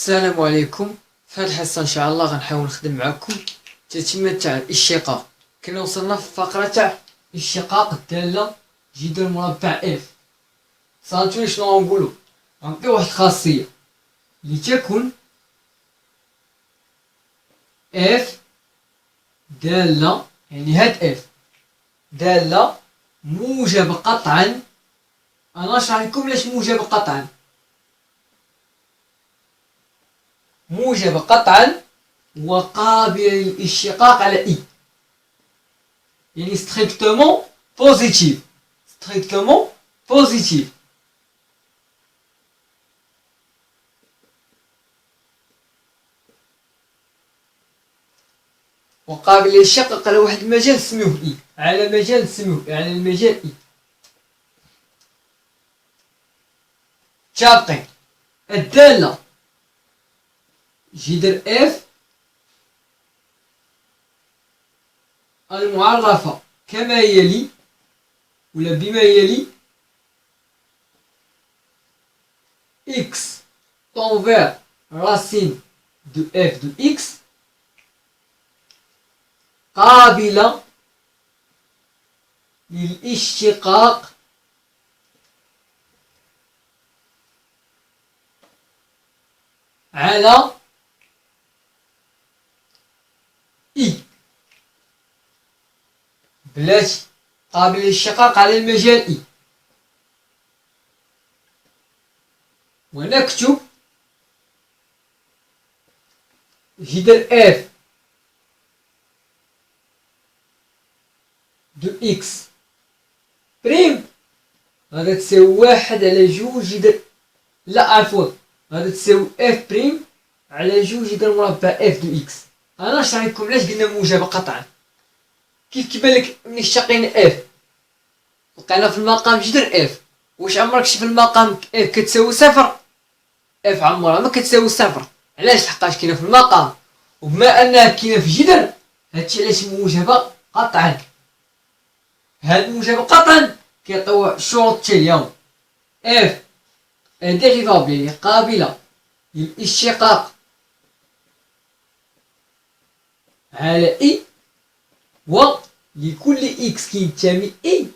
السلام عليكم. في هذه الحصة ان شاء الله غنحاول نخدم معكم تتمة تاع الاشتقاق. كنا وصلنا في الفقرة تاع اشتقاق الدالة جذر مربع اف. صافي شنو غنقولو؟ غنعطيو واحد الخاصية لتكن اف دالة، يعني هاد اف دالة موجبة قطعا. انا نشرح لكم علاش موجبة قطعا. موجبة قطعا وقابلة للاشتقاق على إي، يعني strictement positive. strictement positive. وقابل للاشتقاق على واحد المجال نسميوه إي، على مجال نسميوه على المجال إي. تابقي الدالة جذر اف المعرفة كما يلي ولا بما يلي: x تنفير racine de f de x قابلة للاشتقاق على إي. بلاتي قابل للاشتقاق على المجال إي. ونكتب جذر اف دو اكس بريم غادا تساوي واحد على جوج جذر، لا عفوا، غادا تساوي اف بريم على جوج جذر مربع اف دو اكس. انا نشرح لكم علاش قلنا موجبة قطعا. كيف كيبان لك ملي اشتقينا اف لقينا في المقام جذر اف، واش عمرك شفت في المقام اف كتساوي صفر؟ اف عمرها ما كتساوي صفر. علاش؟ لحقاش كاينه في المقام، وبما انها كاينه في جذر هادشي علاش موجبة قطعا. هاد الموجبة قطعا كيعطيو الشروط التالية: اف ديريفابل يعني قابلة للاشتقاق على اي، ولكل اكس كينتمي اي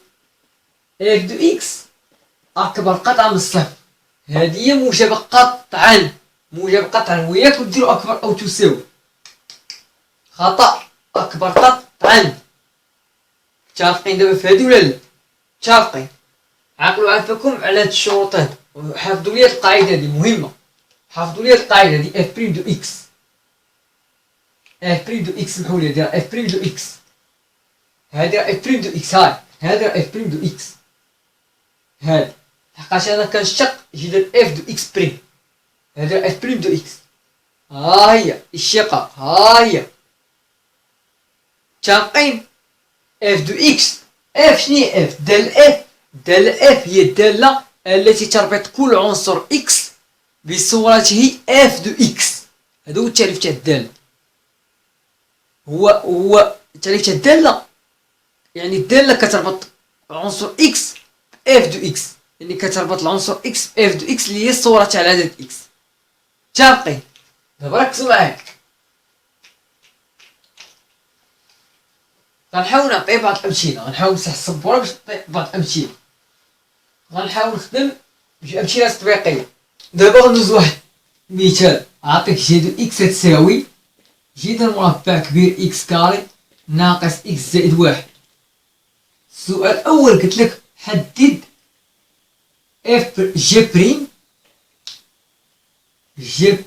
اف دو اكس اكبر قطعا من الصفر. هذه هي موجبة قطعا. موجبة قطعا وياك وديرو اكبر او تساوي. خطأ، اكبر قطعا. متفقين دابا في هادي ولا لا؟ متفقين. عقلوا عافاكم على هاد الشروط هادو وحافظوا لي القاعدة هادي مهمة. حافظوا لي القاعدة هادي اف بريم دو اكس. اف بريم دو اكس سمحوا لي داير اف بريم دو اكس. هادي اف بريم دو اكس، هاي هذا اف بريم دو اكس. هاد لحقاش انا كنشتق جذر اف دو اكس بريم. هذا اف بريم دو اكس. ها هي الشقاق، ها هي. متفقين؟ اف دو اكس. اف شني اف؟ دال اف. دال اف هي الدالة التي تربط كل عنصر اكس بصورته اف دو اكس. هذا هو التعريف تاع الدالة. هو التعريف تاع الدالة، يعني الدالة كتربط عنصر اكس اف دو اكس، يعني كتربط العنصر اكس اف دو اكس اللي هي الصورة تاع العدد اكس. متفقين؟ دابا ركزوا معايا. غنحاول نعطي بعض الامثله، غنحاول نمسح السبوره باش نعطي بعض الامثله. غنحاول نخدم بامثله تطبيقيه. دابا غندوز واحد مثال. عطيك جذر اكس تساوي جذر مربع كبير اكس كاري ناقص اكس زائد واحد. السؤال الاول قلت لك حدد اف جي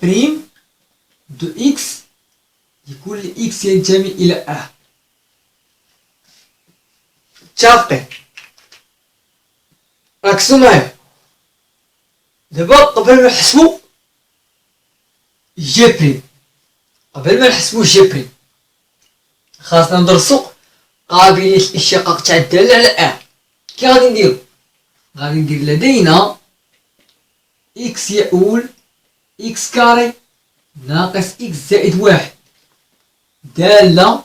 بريم دو اكس لكل اكس ينتمي الى ا. متفقين؟ ركزوا معايا. دابا قبل ما نحسبو جي بريم، خاصنا ندرسو قابلية الاشتقاق تاع الدالة على ا. كي غادي نديرو؟ غادي ندير لدينا اكس يؤول اكس كاري ناقص اكس زائد واحد دالة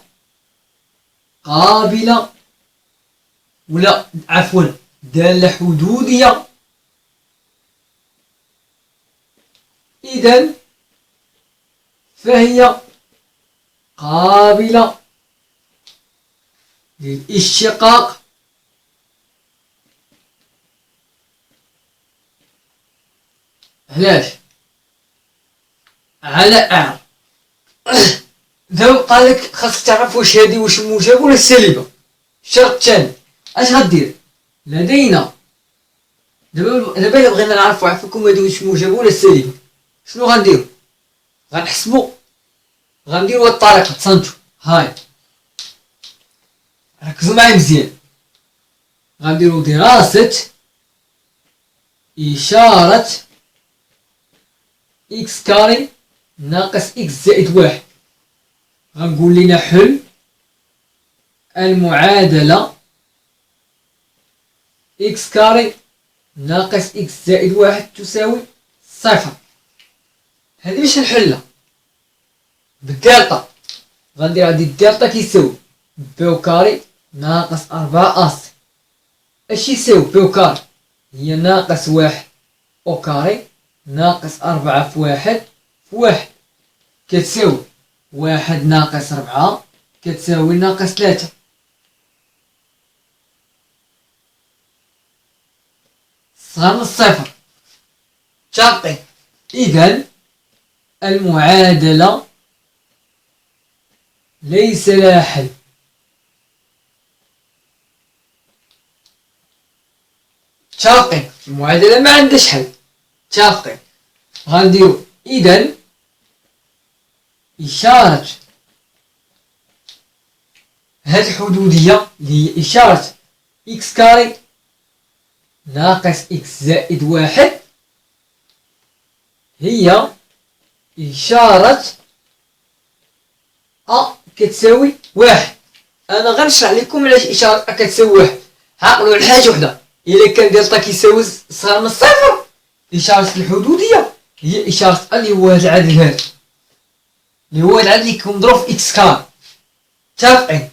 قابلة، ولا عفوا دالة حدودية. إذن فهي قابلة للاشتقاق علاش؟ على دابا قالك خاصك تعرف واش هادي واش موجبة ولا سالبة. الشرط الثاني اش غدير؟ لدينا دابا الا بغينا نعرفو عفاكم هادي واش موجبة ولا سالبة، شنو غنديرو؟ غنحسبو، غنديرو هاد الطريقة تصنتو. هاي ركزوا معايا مزيان، غنديرو دراسة إشارة إكس كاري ناقص إكس زائد واحد. غنقول لنا حل المعادلة إكس كاري ناقص إكس زائد واحد تساوي صفر. هادي باش نحلها بالدلتا، غندير عندي الدلتا كيساوي بيو كاري ناقص 4 أس. اش يساوي بيو كاري؟ هي ناقص واحد أو كاري ناقص 4 في واحد في واحد، كتساوي واحد ناقص 4 كتساوي ناقص 3. صغر من الصفر شاطئ. إذن المعادلة ليس لها حل. شاطئ المعادلة ما عندهاش حل. شاطئ غنديرو إذن إشارة هاد الحدودية اللي هي إشارة إكس كاري ناقص إكس زائد واحد هي إشارة أ كتساوي واحد. أنا غنشرح لكم علاش إشارة أ كتساوي واحد. عقلوا على حاجة وحدة، إلا كان دلتا كيساوي صغر من الصفر إشارة الحدودية هي إشارة أ اللي هو هاد العدد هذا اللي هو العدد اللي كنضرب في إكس كاري. متفقين؟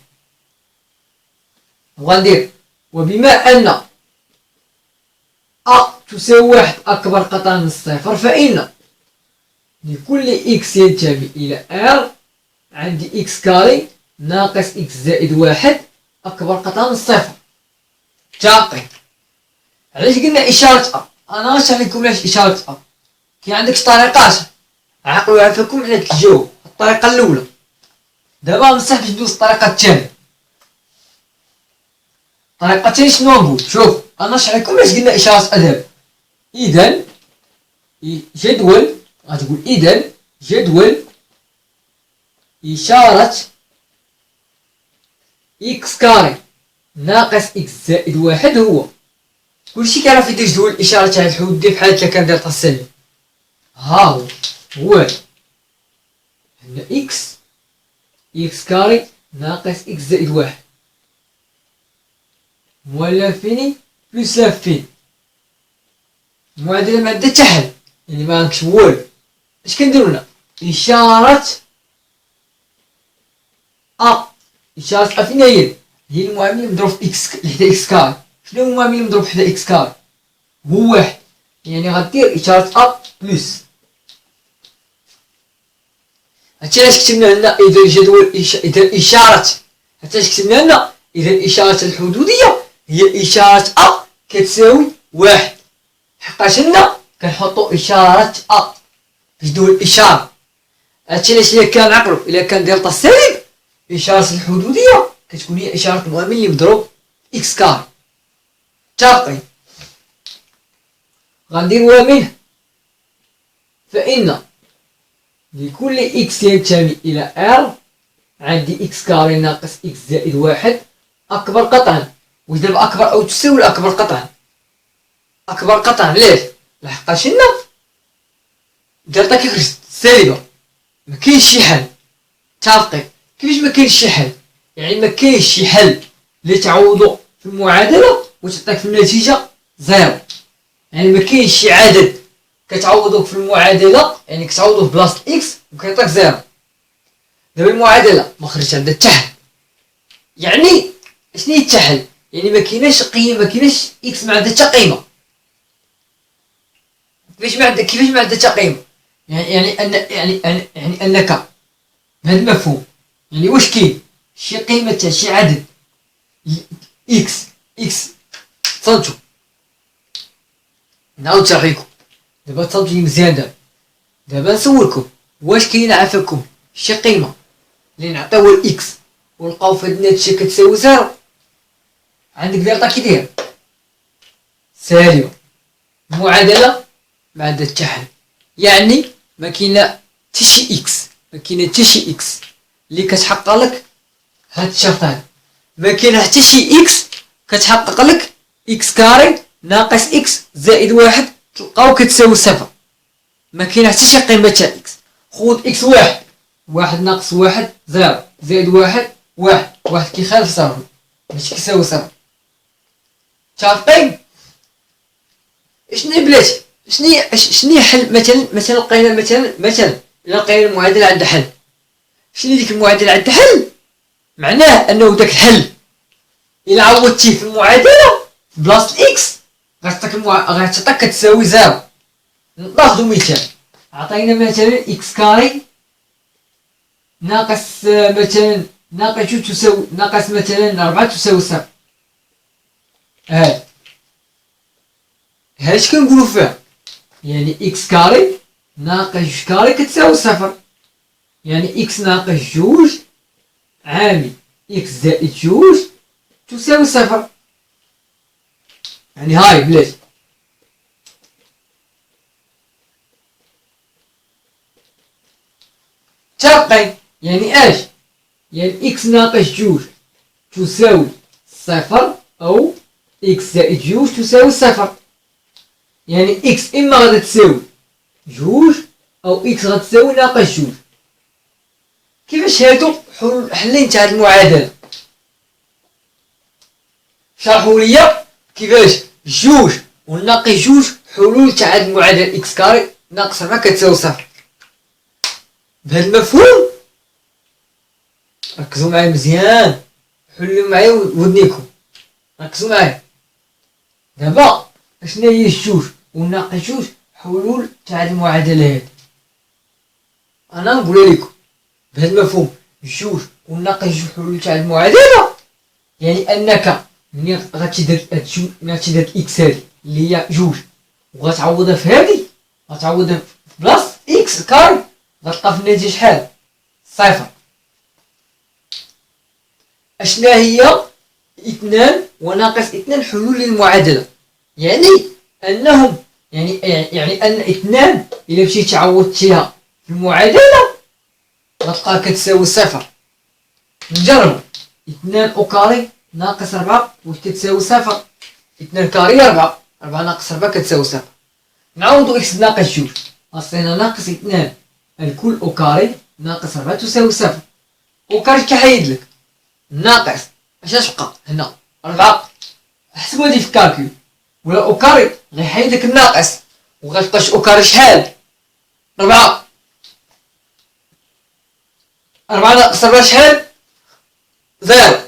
وغندير وبما أن أ تساوي واحد أكبر قطعا من الصفر فإن لكل إكس ينتمي إلى R عندي إكس كاري ناقص إكس زائد واحد أكبر قطعا من الصفر. متفقين؟ علاش قلنا إشارة أ؟ أنا غنشرح لكم علاش إشارة أ. كاين عندك طريقات، عقلوا عافاكم على الجواب. الطريقة الأولى دابا بصح باش ندوز الطريقة الثانية. الطريقة الثانية شنو نقول؟ شوف أنا نشرح لكم علاش قلنا إشارة أ دابا. إذن جدول، غتقول إذن جدول إشارة إكس كاري ناقص إكس زائد واحد هو كلشي كيعرف يدير جدول الإشارة تاع الحدودية بحال هكا كان دلتا سالب. ها هو عندنا إكس كاري ناقص إكس زائد واحد موال لافيني بلس لافيني. المعادلة معندها حتى حل، يعني ما عندكش والو. اش كنديرو هنا؟ إشارة أ. إشارة أ فين هي؟ هي المعامل مضروب في إكس لحدا إكس كاري. شنو هو المعامل مضروب حدا إكس كاري؟ هو واحد، يعني غدير إشارة أ بلس. هادشي علاش كتبنا هنا إذا جدول إذا إشارة، هادشي علاش كتبنا هنا إذا إشارة الحدودية هي إشارة أ كتساوي واحد، حقاش هنا كنحطو إشارة أ في جدول الإشارة. هادشي علاش إلا كان عقلو إلا كان دلتا سالب إشارة الحدودية كتكون هي إشارة المعامل اللي مضروب إكس كاري. متفقين؟ غندير ومنه فإن لكل إكس ينتمي إلى R عندي إكس كاري ناقص إكس زائد واحد أكبر قطعا. واش دابا أكبر أو تساوي أكبر قطعا؟ أكبر قطعا. علاش؟ لحقاش هنا دلتا كيخرج سالبة، مكاينش شي حل. متفقين؟ كيفاش مكاينش شي حل؟ يعني مكاينش شي حل اللي تعوضو في المعادلة وتعطيك في النتيجة زيرو. يعني مكاينش شي عدد كتعوضو في المعادلة، يعني كتعوضو في بلاصة إكس وكيعطيك زيرو. دابا المعادلة مخرجش عندها حتى حل. يعني شنو هي حتى حل؟ يعني مكايناش قيمة، مكايناش إكس ما عندها حتى قيمة. كيفاش ما عندها حتى قيمة؟ يعني أنك بهذا المفهوم، يعني واش كاين شي قيمة تاع شي عدد إكس تصنتو، نعاود نشرحلكم دابا تصنتو مزيان. دابا نسولكم واش كاين عافاكم شي قيمة اللي نعطيوها لإكس ولقاو في هاد الناتجة كتساوي زيرو، عندك دير كي داير سالبة، معادلة معادلة التحل، يعني ما كاينه حتى شي إكس، ما كاينه حتى شي إكس اللي كتحقق لك هاد الشرط هذا، ما كاينه حتى شي إكس كتحقق لك إكس كاري ناقص إكس زائد واحد تلقاو كتساوي صفر، ما كاينه حتى شي قيمة تاع إكس. خود إكس واحد ناقص واحد زيرو زائد واحد كيخالف صفر ماشي كيساوي صفر. متفقين؟ شنو بلاتي شنو حل؟ مثلا لقينا مثلا الا لقينا المعادله عندها حل، شنو ديك المعادله عندها حل؟ معناه انه داك الحل الا عوضتيه في المعادله بلاصه الاكس غتعطيك كتساوي زيرو. ناخذ مثال، عطينا مثلا اكس كاري ناقص مثلا ناقص جوج تساوي ناقص مثلا 4 تساوي صفر. هاش كنقولو فيها، يعني إكس كاري ناقص جوج كاري كتساوي صفر، يعني إكس ناقص جوج عامل إكس زائد جوج تساوي صفر. يعني هاي بلاتي متفقين؟ يعني اش؟ يعني إكس ناقص جوج تساوي صفر أو إكس زائد جوج تساوي صفر، يعني إكس إما غادا تساوي جوج أو إكس غتساوي ناقص جوج. كيفاش هادو حلين تاع هاد المعادلة؟ شرحوا ليا كيفاش جوج وناقص جوج حلول تاع هاد المعادلة إكس كاري ناقص 4 كتساوي صفر. بهاد المفهوم ركزوا معايا مزيان، حلوا معايا ودنيكم، ركزوا معايا. دابا اشنا هي جوج وناقص جوج حلول تاع هاد المعادلة هادي؟ أنا نقولها لكم بهذا المفهوم، جوج وناقص جوج حلول تاع المعادلة، يعني أنك ملي غتمشي دير إكس هادي اللي هي جوج وغتعوضها في هادي، غتعوضها في بلاصة إكس كاري، غتلقى في النتيجة شحال؟ صفر. أشنا هي اثنان وناقص اثنان حلول للمعادلة، يعني أنهم يعني أن اثنان إلا مشيتي عوضتيها في المعادلة غتلقاها كتساوي صفر. نجربو، اثنان أو كاري ناقص 4 واش كتساوي صفر؟ اثنان كاري 4 ناقص 4 كتساوي صفر. نعوضو إكس ناقص جوج، أصلنا ناقص اثنان الكل أو كاري ناقص 4 تساوي صفر. أو كاري كيحيدلك ناقص اش تبقى هنا 4، حسبوا هادي في الكالكول، ولا أو كاري غيحيدلك الناقص وغتبقى أو كاري شحال؟ 4 ناقص 4 شحال؟ زيرو.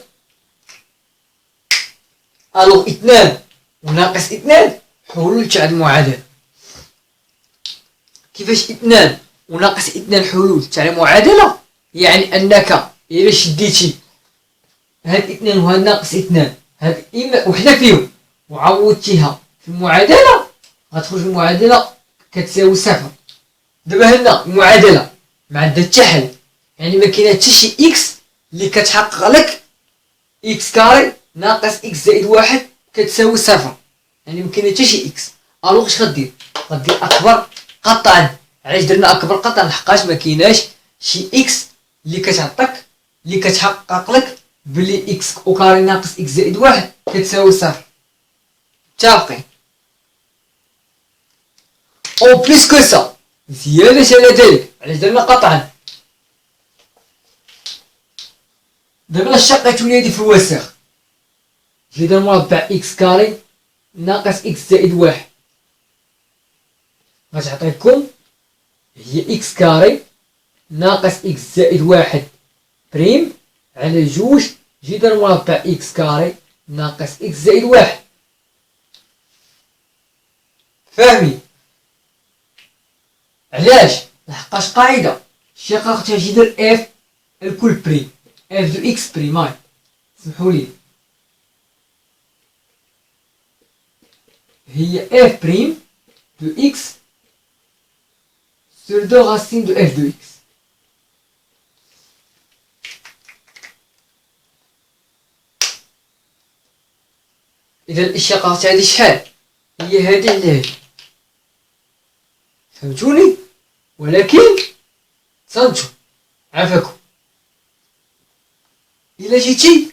الوغ اثنان وناقص اثنان حلول تاع المعادلة. كيفاش اثنان وناقص اثنان حلول تاع المعادلة؟ يعني أنك إلا شديتي هاد اثنان وهاد ناقص اثنان، هاد إما وحدة فيهم وعوضتيها في المعادلة غتخرج المعادلة كتساوي صفر. دابا هنا المعادلة معندها حتى حل، يعني ما كاينه حتى شي إكس اللي كتحقق لك إكس كاري ناقص إكس زائد واحد كتساوي صفر، يعني ما كاينه حتى شي إكس. ألوغ اش غدير؟ غدير أكبر قطعا. علاش درنا أكبر قطعا؟ لحقاش ما كايناش شي إكس اللي كتعطيك اللي كتحقق لك بلي إكس أو كاري ناقص إكس زائد واحد كتساوي صفر. متفقين؟ أو بليس كو سا، زيادة على ذلك، علاش درنا قطعا؟ دابا شقيتو لي هادي في الوسخ، جذر مربع إكس كاري ناقص إكس زائد واحد غتعطيكم هي إكس كاري ناقص إكس زائد واحد بريم على جوج جذر مربع إكس كاري ناقص إكس زائد واحد. فاهمين؟ علاش؟ لحقاش قاعدة الشقاق تاجي يدير اف الكل بريم، اف دو اكس بريم. سمحولي، هي اف بريم دو اكس sur 2 racines de f de x. إذا الإشتقاقات هذه شحال؟ هي هذه على هذه، فهمتوني؟ ولكن تصنتو عافاكم. إلا جيتي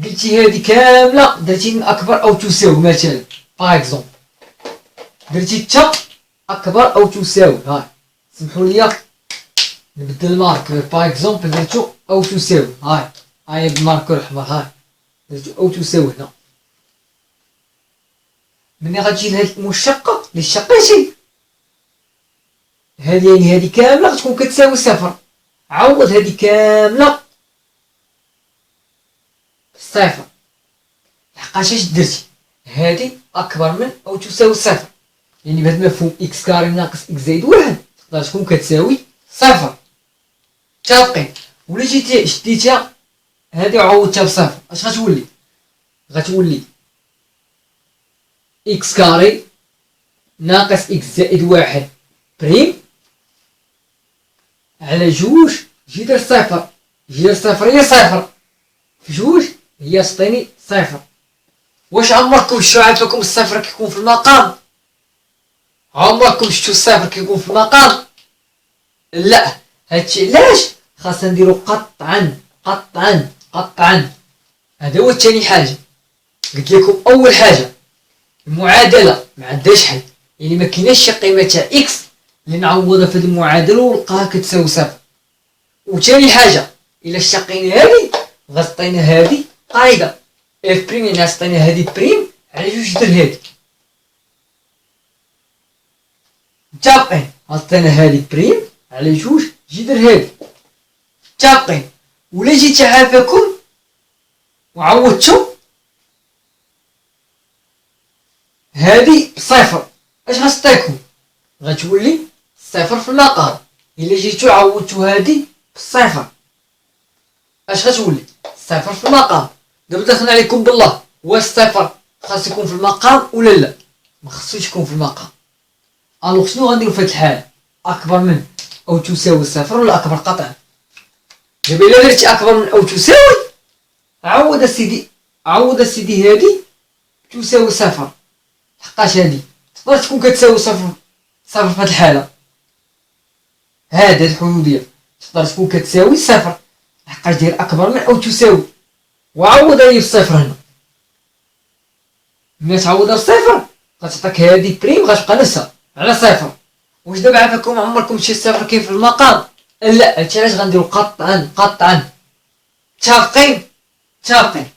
قلتي هذه كاملة درتي من أكبر أو تساوي، مثلا باغ إكزومبل درتي تا أكبر أو تساوي، هاي سمحولي نبدل الماركر، باغ إكزومبل درتو أو تساوي، هاي بالماركر الأحمر، هاي درتو أو تساوي هنا. ملي غتجي لهاد المشتقة اللي شقيتي هادي، يعني هادي كاملة غتكون كتساوي صفر، عوض هادي كاملة صفر، لحقاش اش درتي؟ هادي أكبر من أو تساوي صفر، يعني بهاد المفهوم إكس كاري ناقص إكس زائد واحد تقدر تكون كتساوي صفر. متفقين؟ ولا جيتي شديتها هادي وعوضتها بصفر، اش غتولي؟ غتولي إكس كاري ناقص إكس زائد واحد بريم على جوج جذر صفر. جذر صفر هي صفر في جوج هي تعطيني صفر. واش عمركم شفتو عافاكم الصفر كيكون في المقام؟ عمركم شفتو الصفر كيكون في المقام؟ لا. هادشي علاش خاصنا نديرو قطعا قطعا قطعا. هذا هو تاني حاجه. قلت لكم اول حاجه المعادله ما عندهاش حل، يعني ما كايناش شي قيمه تاع اكس اللي نعوضها في هذه المعادله ونلقاها كتساوي صفر. وثاني حاجه الا شقينا هذه غطينا هذه قاعده اف بريم، يعني عطينا هذه بريم على جوج جذر هذه. متفقين؟ عطينا هذه بريم على جوج جذر هذه. متفقين؟ ولا جيت عافاكم وعوضتو هذه بصفر، اش غتعطيكم؟ غتولي صفر في المقام. الا جيتو عوضتو هذه بالصفر اش غتولي؟ صفر في المقام. دابا دخلنا عليكم بالله، واش الصفر خاص يكون في المقام ولا لا؟ ما خصوش يكون في المقام. الوغ شنو غنديرو في هاد الحالة؟ اكبر من او تساوي صفر ولا اكبر قطعا؟ دابا الا درتي اكبر من او تساوي عوض السيدي هادي تساوي صفر، لحقاش هادي تقدر تكون كتساوي صفر في هاد الحالة. هاد الحدودية تقدر تكون كتساوي صفر لحقاش داير اكبر من او تساوي، وعوض هي بالصفر هنا. ملي تعوضها بصفر غتعطيك هادي بريم غتبقى نفسها على صفر. واش دابا عافاكم عمركم شي صفر كاين في المقام؟ لا. هادشي علاش غنديرو قطعا قطعا. متفقين؟ متفقين.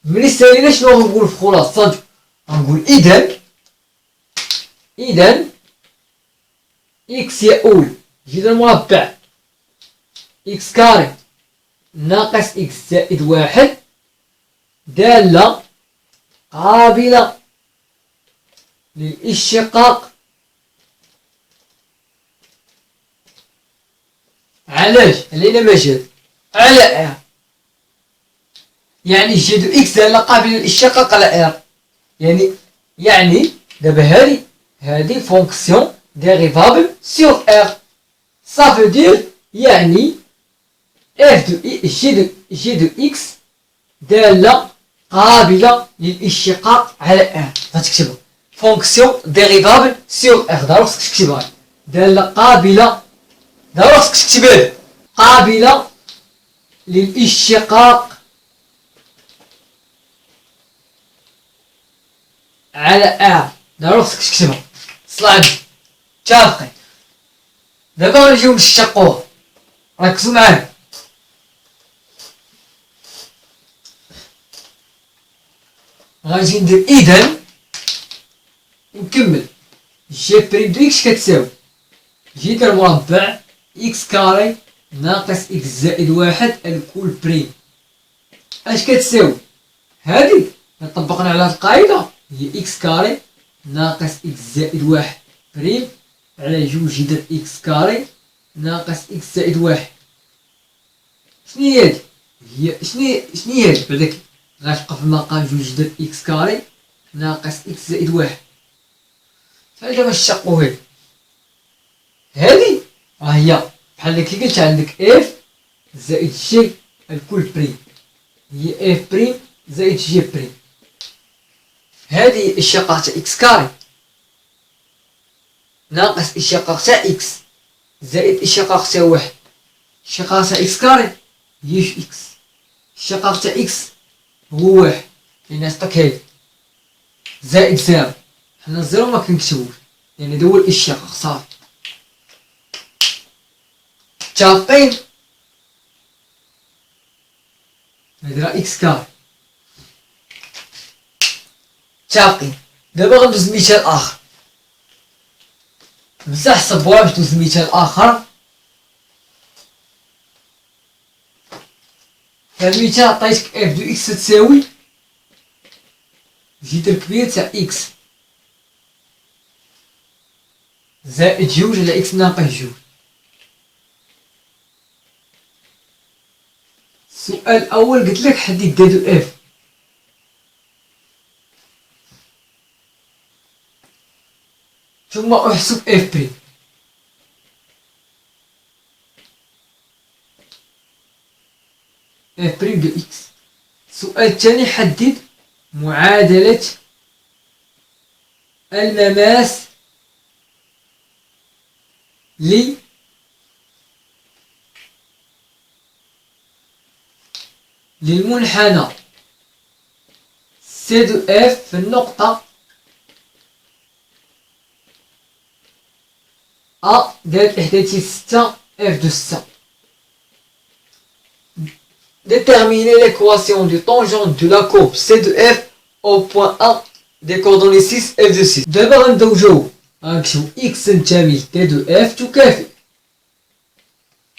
ملي سالينا شنو غنقول في خلاصة؟ غنقول إذا إكس يؤول جذر مربع إكس كاري ناقص إكس زائد واحد دالة قابلة للاشتقاق علاش؟ علينا مجال على ار، يعني جي دو إكس دالة قابلة للاشتقاق على ار. يعني دابا هادي فونكسيون ديريفابل سور ار. Ça veut dire يعني f de g de x دالة قابلة للاشتقاق على r. غتكتبها فونكسيون ديريفابل سور r، ضروري خصك تكتبها. دالة قابلة، ضروري خصك تكتبها قابلة للاشتقاق على r، ضروري خصك تكتبها. صلاح متفقين؟ دابا غنجيو نشتقوها، ركزوا معايا. غنجي ندير إذا نكمل جي بريم دو إكس كتساوي جذر مربع إكس كاري ناقص إكس زائد واحد الكل بريم. اش كتساوي؟ هادي طبقنا على هاد القاعدة هي إكس كاري ناقص إكس زائد واحد بريم على جوج جذر إكس كاري ناقص إكس زائد واحد. شني هادي؟ شني هادي بعداك غتبقى في المقام جوج جذر إكس كاري ناقص إكس زائد واحد. فهذا باش تشقو هادي ها هي بحال كي قلت عندك اف زائد جي الكل بريم هي اف بريم زائد جي بريم. هذه الشقة تاع اكس كاري ناقص الشقة تاع اكس زائد الشقة تاع واحد. الشقة تاع اكس كاري هي اكس الشقة تاع اكس هو واحد لنعطيك هادي زائد زيرو. حنا الزيرو ما كنكتبوش يعني هذا هو الاشتقاق صافي. متفقين؟ هادي راه اكس كاري. متفقين. دابا غندوز لمثال اخر. مسح السبوره باش ندوز لمثال اخر. هاد المثال عطيتك اف دو اكس تساوي جذر كبير تاع اكس زائد جوج على اكس ناقص جوج. السؤال الاول قلت لك حدد دو اف. ثم احسب اف بريم. اف بريم دو اكس. السؤال الثاني حدد معادلة المماس للمنحنى سي دو اف في النقطة أ دالة إحداثية 6 اف دو 6. Déterminer l'équation du tangente de la courbe C de f au point A des coordonnées 6 f de 6. دابا غندوجو غنكتبو x تنتمي ل t de f تكافئ.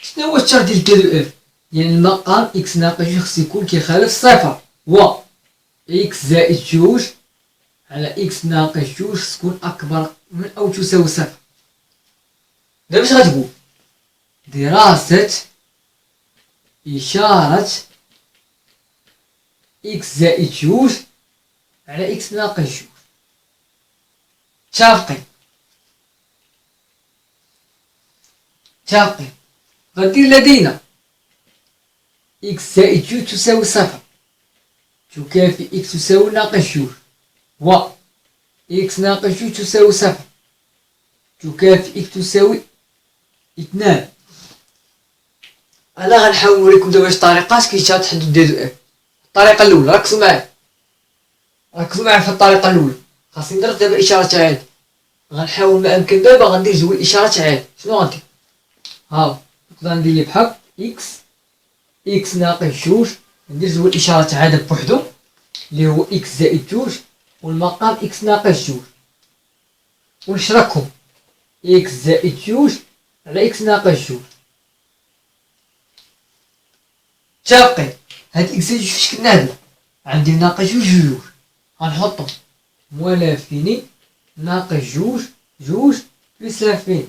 شنو هو الشرط ديال t de f؟ يعني المقام x ناقص جوج خصو يكون كيخالف صفر و x زائد جوج على x ناقص جوج خص تكون أكبر من أو تساوي صفر. دابا اش غتقول؟ دراسة إشارة إكس زائد جوج على إكس ناقص جوج. متفقين؟ غندير لدينا إكس زائد جوج تساوي صفر تكافئ إكس تساوي ناقص جوج و إكس ناقص جوج تساوي صفر تكافئ إكس تساوي اثنان. انا غنحاول نوريكم دابا واش طريقات كيفاش تحدد دي دو اف. الطريقه الاولى ركزوا معايا في الطريقه الاولى. خاصني ندير دابا اشاره عادي. غنحاول ما امكن دابا غندير جوج اشارات عادي. شنو غندير؟ ها نقدر ندير لي بحال اكس ناقص جوج ندير جوج اشارات عادي بوحدهم اللي هو اكس زائد جوج والمقام اكس ناقص جوج ونشركهم اكس زائد جوج على اكس ناقص جوج. متفقين؟ هاد اكس زائد جوج فاش كنعدلو عندي ناقص جوج غنحطو موان لافيني ناقص جوج بلس لافيني.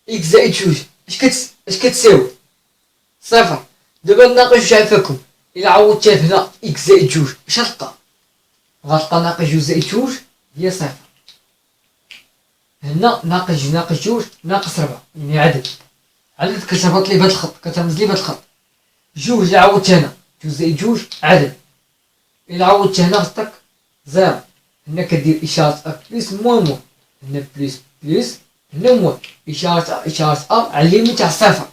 اكس زائد جوج اش كتساوي؟ صفر. دابا ناقص جوج عافاكم إلا عوضت هنا اكس زائد جوج اش غتلقى؟ غتلقى ناقص جوج زائد جوج هي صفر. هنا ناقص جوج ناقص ربعة يعني عدد كتربط لي بهاد الخط كترمز لي بهاد الخط. جوج إلا عوضت هنا جوج زائد جوج عدد إلا عوضت هنا غتعطيك زيرو. هنا كدير إشارة أ بليس موان هنا بليس هنا موان إشارة أ على اليمين تاع الصفر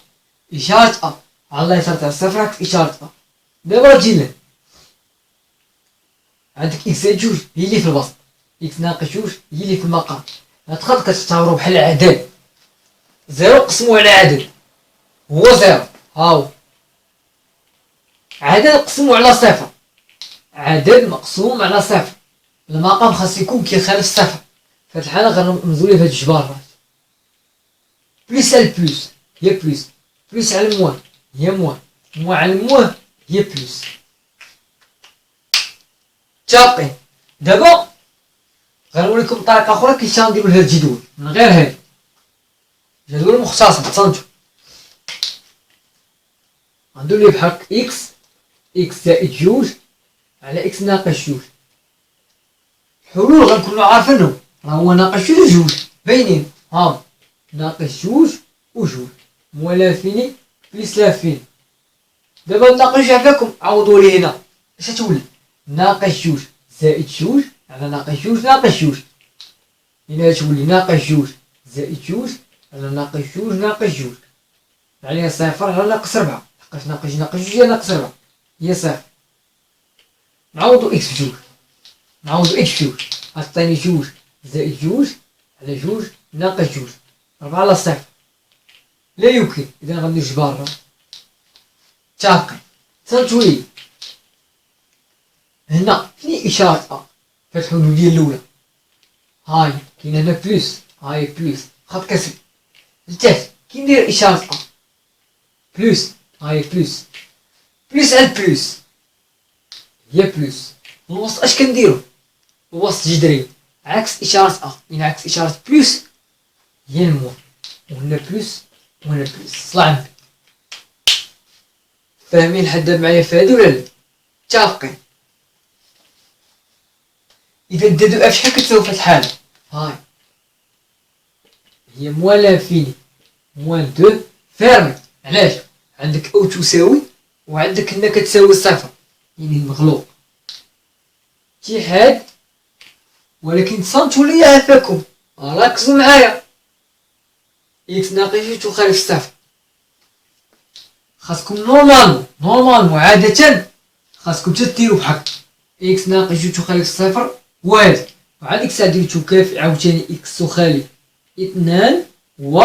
إشارة أ على اليسار تاع الصفر عكس إشارة أ. دابا تجي لهنا عندك إكس زائد جوج هي اللي في الوسط إكس ناقص جوج هي اللي في المقام. هاد الخط كتعتبرو بحال عدد زيرو قسمو على عدد هو زيرو. هاو عدد قسمو على صفر عدد مقسوم على صفر. المقام خاص يكون كيخالف صفر. في هاد الحالة غنرمزو ليه بهاد الجبار بليس على البليس هي بليس على الموان هي موان على الموان هي بليس. متفقين؟ دابا غنوريكم طريقة أخرى كيفاش غنديرو لهاد الجدول من غير هاد جدول مختصر. تصنتو غندير ليه بحال إكس زائد جوج على إكس ناقص جوج. الحلول غنكونو عارفينهم، راه هو ناقص جوج وجوج باينين، ها ناقص جوج وجوج موالافيني بليس لافيني. دابا ناقص جوج عفاكم عوضوا لي هنا اش تولي ناقص جوج زائد جوج على ناقص جوج ناقص جوج. هنا تولي ناقص جوج زائد جوج على ناقص جوج ناقص جوج، يعني صفر على ناقص ربعة، لقاش ناقص جوج هي ناقص ربعة هي صفر. نعوضو إكس بجوج، نعوضو إكس بجوج عطيني جوج زائد جوج على جوج ناقص جوج، ربعة على صفر لا يمكن. إذا غندير جبارة متفقين؟ فهمتوا لي هنا فين إشارة أ في الحلول ديال الأولى؟ هاي كاين هنا بلوس، هاي بلوس خط كسر لتحت كي ندير إشارة أ بلوس، هاي بلوس بلوس على بلوس هي بلوس. الوسط اش كنديرو؟ الوسط جذري عكس إشارة أ، يعني عكس إشارة بلوس هي الموان، وهنا بلوس وهنا بلوس. صلى على النبي. فاهمين لحد معايا في هادي ولا لا؟ متفقين؟ إذا دادو اف شحال كتساوي في هاد الحالة؟ هاي هي موان لانفيني موان دو فيرمي. علاش؟ عندك او تساوي وعندك هنا كتساوي صفر، يعني المغلوق اتحاد. ولكن تصنتوا ليا عافاكم ركزوا معايا، إكس ناقص جوج تخالف صفر. خاصكم نورمالمون عادة خاصكم تديرو بحال إكس ناقص جوج تخالف صفر واحد، وعاد ديك الساعة ديرو تكافئ عاوتاني إكس تخالف اثنان و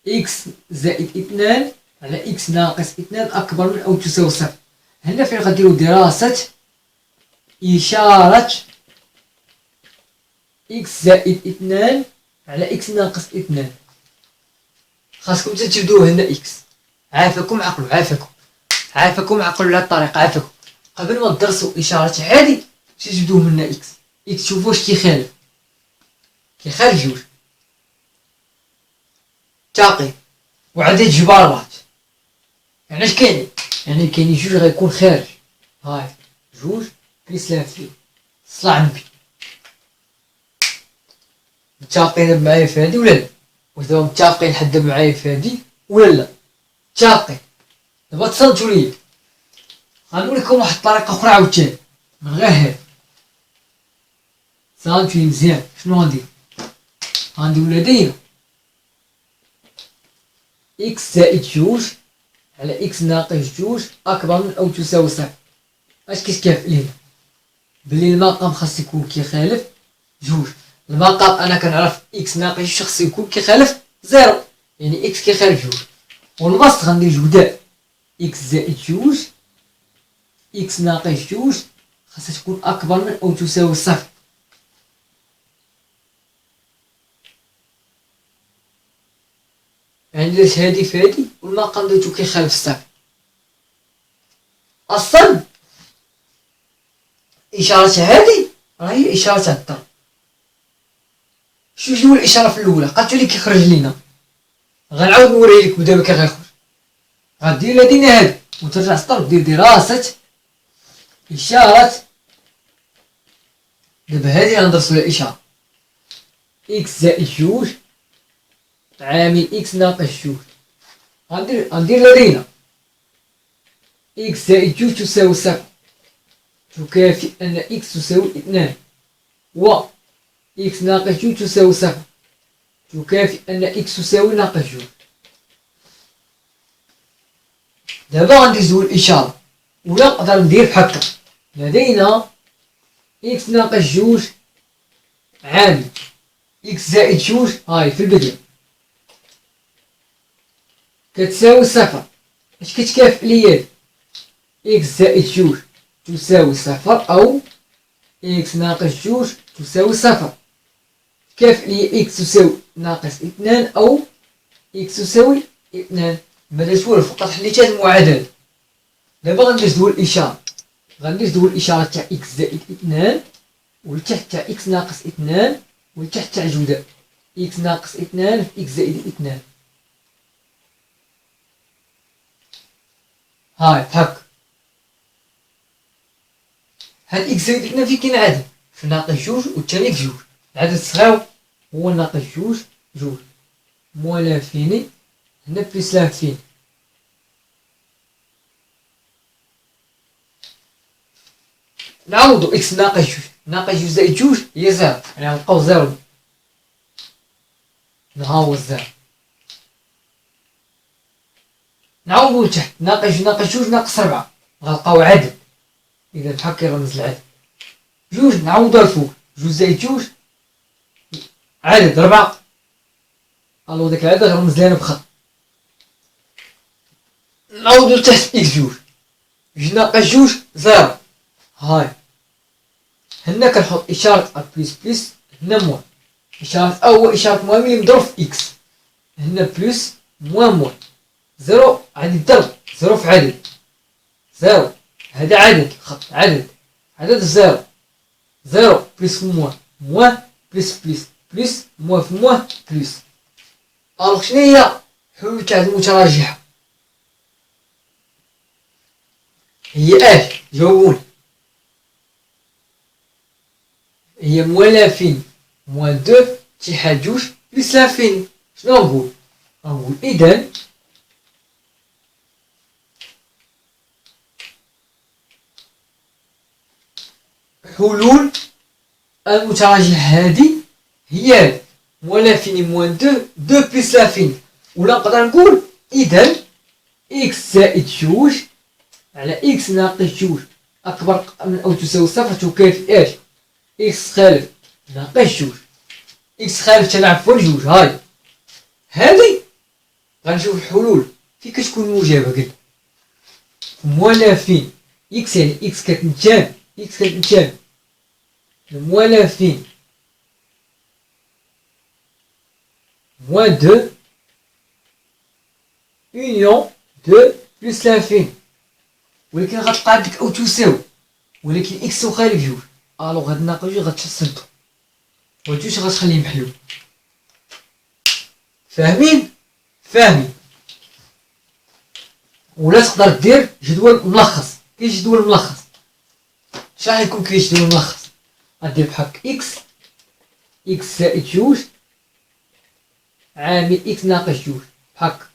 إكس زائد اثنان على إكس ناقص اثنان أكبر من أو تساوي صفر. هنا فين غديرو دراسة إشارة إكس زائد اثنان على إكس ناقص اثنان. خاصكم تبداو هنا إكس. عافاكم عقلوا على الطريقة، عافاكم قبل ما تدرسوا إشارة عادي تبداو من إكس. إكس شوفوا واش كيخالف جوج تاقي وعدد جبارات. يعني اش كاين؟ يعني كاين جوج غيكون خارج، هاي جوج بليس لافين. صلى على النبي. متفقين معايا في هادي ولا لا؟ واش دابا متفقين لحد معايا في هادي ولا لا؟ متفقين. دابا تصنتوا ليا غنوريكم واحد الطريقة أخرى عاوتاني من غير هاد. صنتوا لي مزيان. شنو غندير؟ غندير لدينا إكس زائد جوج على إكس ناقص جوج أكبر من أو تساوي صفر. اش كيتكافئ لينا؟ بلي المقام خاص يكون كيخالف جوج. المقام أنا كنعرف إكس ناقص جوج خاص يكون كيخالف زيرو، يعني إكس كيخالف جوج. والبسط غندير جوداء إكس زائد جوج إكس ناقص جوج خاصها تكون أكبر من أو تساوي صفر. يعني درت هادي في هادي والمقام درتو كيخالف الصفر. أصلا إشارة هادي راهي إشارة الضرب. شوف هو الإشارة في الأولى قالتو لي كيخرج لينا، غنعاود نوريه لكم دابا كي غيخرج. غدير لدينا هادي وترجع تضرب دير دراسة إشارة. دابا هادي غندرسو لها إشارة إكس زائد جوج عامل إكس ناقص جوج. غندير لدينا إكس زائد جوج تساوي صفر تكافئ أن إكس تساوي اثنان، و إكس ناقص جوج تساوي صفر تكافئ أن إكس تساوي ناقص جوج. دابا غندوزو الإشارة ولا نقدر ندير بحال هكا. لدينا إكس ناقص جوج عامل إكس زائد جوج هاي في البداية كتساوي صفر. اش كتكافئ ليا؟ إكس زائد جوج تساوي صفر أو إكس ناقص جوج تساوي صفر. كيف لي إكس تساوي ناقص اثنان أو إكس تساوي اثنان. ما درتش والو فقط حليت هاد المعادلة. دابا غندوزو الإشارة غندير جدول الإشارة تاع إكس زائد 2 ولتحت تاع إكس ناقص 2 ولتحت تاع جداء إكس ناقص 2 في إكس زائد 2. هاي هاك هاد إكس زائد 2 فين كينعدل في ناقص جوج والثاني في جوج. العدد الصغير هو ناقص جوج جوج موان لانفيني هنا بليس لانفيني. نعوضو إكس ناقص جوج ناقص جوج زائد جوج هي زيرو، يعني غنلقاو زيرو ها هو الزيرو. نعوضو لتحت ناقص جوج ناقص جوج ناقص 4 غنلقاو عدد، إذا بحال كيرمز العدد. جوج نعوضوها الفوق جوج زائد جوج عدد 4 الو داك العدد غنرمز لينا بخط. نعوضو لتحت إكس جوج جوج ناقص جوج زيرو. هاي هنا كنحط إشارة أ بليس بليس هنا موان، إشارة أ هو إشارة موان ملي مضروب في إكس، هنا بليس موان موان زيرو عندي الضرب زيرو في عدد زيرو، هذا عدد الخط عدد زيرو زيرو بليس في موان موان بليس بليس بليس موان في موان بليس. ألوغ شنو هي حلول تاع المتراجحة؟ هي اش؟ جاوبوني. هي موان لانفيني موان دو اتحاد جوج بليس لانفيني. شنو نقول؟ نقول إذن حلول المتراجحة هادي هي موان لانفيني موان دو بليس لانفيني. ولا نقدر نقول إذن إكس زائد جوج على إكس ناقص جوج أكبر من أو تساوي صفر تكافئ اش؟ إكس خالف ناقص جوج إكس خالف تلعب فوق جوج. هاي هادي غنشوف الحلول في كتكون المجابة قلنا موان لانفيني إكس يعني إكس كتنتمي موان لانفيني موان دو أونيون دو بليس لانفيني. ولكن غتلقى عندك أو تساوي ولكن إكس وخالف جوج ألوغ هاد ناقص جوج غتحسدو وجوج غتخليه محلول. فاهمين؟ فاهمين. ولا تقدر دير جدول ملخص. كاين جدول ملخص شراح يكون كاين جدول ملخص غدير بحال إكس زائد جوج عامل إكس ناقص جوج بحال هكا.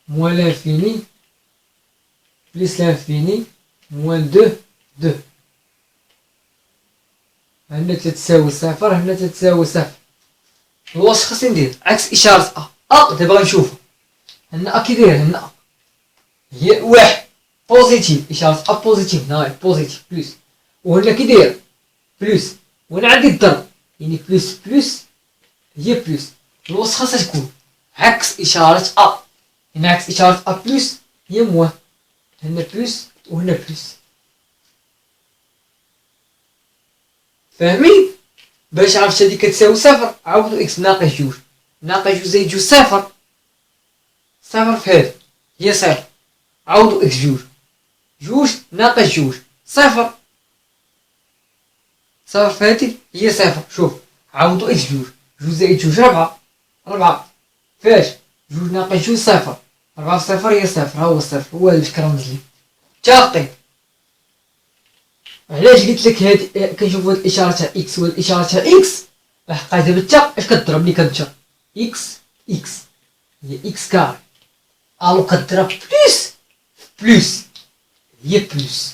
موان لانفيني بليس لانفيني موان دو هنا تتساوي صفر هنا تتساوي صفر. واش خاصني ندير؟ عكس إشارة دابا غنشوفها. هنا كي داير هنا هي واحد بوزيتيف إشارة بوزيتيف هاي بوزيتيف بليس، وهنا كي داير بليس وهنا عندي الضرب يعني بليس بليس هي بليس. الوسط خاصها تكون عكس إشارة هنا عكس إشارة بليس هي موان هنا بليس وهنا بليس. فاهمين؟ باش عرفت هادي كتساوي صفر عوضو إكس ناقص جوج زائد جوج صفر في هادي هي صفر عوضو إكس جوج ناقص جوج صفر في هادي هي صفر. شوف عوضو إكس جوج زائد جوج ربعة فاش جوج ناقص جوج صفر 4 في صفر هي صفر. ها هو الصفر هو اللي كرمز لي تاقي. علاش قلت لك هاد كنشوف هاد الإشارة تاع إكس وهاد الإشارة تاع إكس لحقا دابا تا اش كضرب ملي كنتشر إكس هي إكس كاري ألو كضرب بلوس هي بلوس.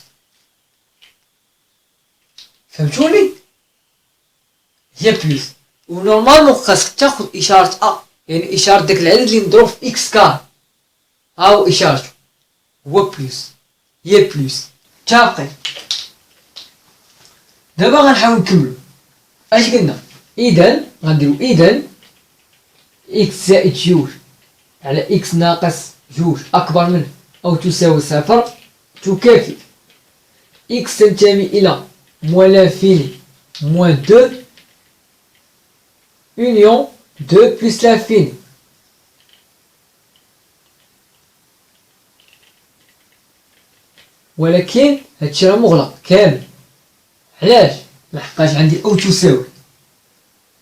فهمتوني؟ هي بلوس ونورمالمون خاصك تاخد إشارة يعني إشارة داك العدد اللي مضروب في إكس كاري هاو إشارته هو بلوس هي بلوس تاقي. دابا غنحاول نكملو اش قلنا. إذن غنديرو إذن إكس زائد جوج على إكس ناقص جوج أكبر من أو تساوي صفر تكافئ إكس تنتمي إلى موان لانفيني موان دو أونيون 2 بلس لافيني. ولكن هادشي راه مغلق كامل. علاش؟ لحقاش عندي او تساوي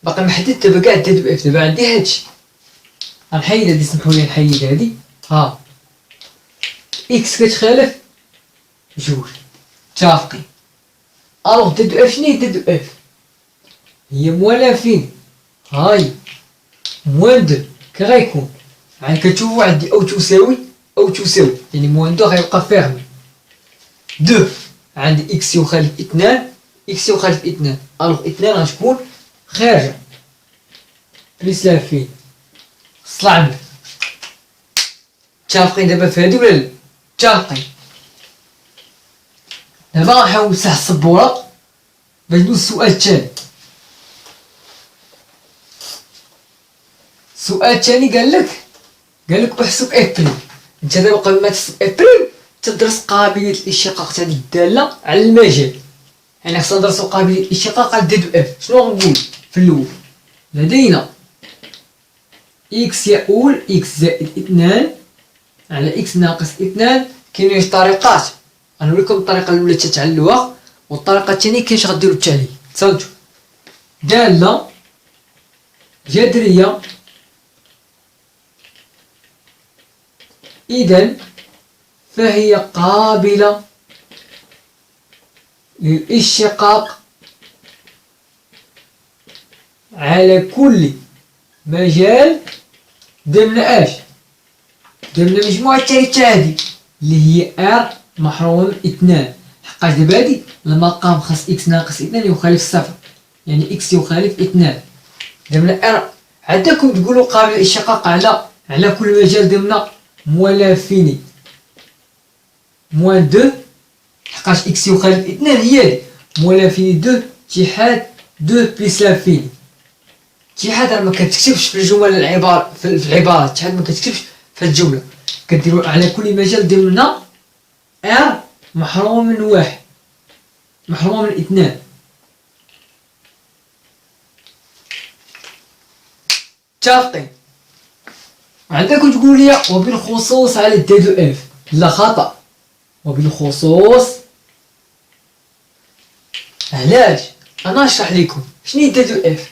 باقي محدد دابا كاع دي دو اف. دابا عندي هادشي غنحيد هادي، سمحولي نحيد هادي. ها اكس كتخالف جوج، متفقين. الوغ دي دو اف شنو هي دي دو اف؟ هي موان لافيني. هاي موان دو كي غيكون؟ يعني كتشوفو عندي او تساوي يعني موان دو غيبقى فيرمي. دو عندي اكس يخالف اثنان، اكس يخالف اثنان، الوغ اثنان غتكون خارجة بليس لافين صلع. متفقين دابا في هادي ولا لا؟ متفقين. دابا غنحاول نمسح السبورة باش ندوز السؤال الثاني. السؤال الثاني قالك احسب اف بريم. انت دابا قبل ما تحسب اف بريم تدرس قابلية الاشتقاق تاع هادي الدالة على المجال. يعني خصنا ندرسو قابلية الاشتقاق على دي دو اف. شنو غنقول في الاول؟ لدينا اكس يؤول اكس زائد اثنان على اكس ناقص اثنان. كاينين جوج طريقات، غنوريكم الطريقة الأولى تتعلوها والطريقة الثانية كاينش غديرو التعليل. تصنتو دالة جذرية إذن فهي قابلة للاشتقاق على كل مجال ضمن اش؟ ضمن مجموعة التالي اللي هي ار محروم من اثنان. حقاش دابا هادي المقام خاص اكس ناقص اثنان يخالف صفر، يعني اكس يخالف اثنان ضمن ار. عندكم تقولوا قابل الاشتقاق على كل مجال ضمن موان لافيني موان دو، حقاش اكس يخالف اثنان هي هادي موان لافيني دو اتحاد دو بليس لافيني. اتحاد راه مكتكتبش في الجمل العبارة في العبارة، اتحاد مكتكتبش في الجملة، كديرو على كل مجال ضمن ار محروم من واحد محروم من اثنان. متفقين؟ عندكم تقول لي وبالخصوص على دي دو اف. لا خطأ، وبالخصوص. علاش؟ انا نشرح لكم شنو هي دي دو اف.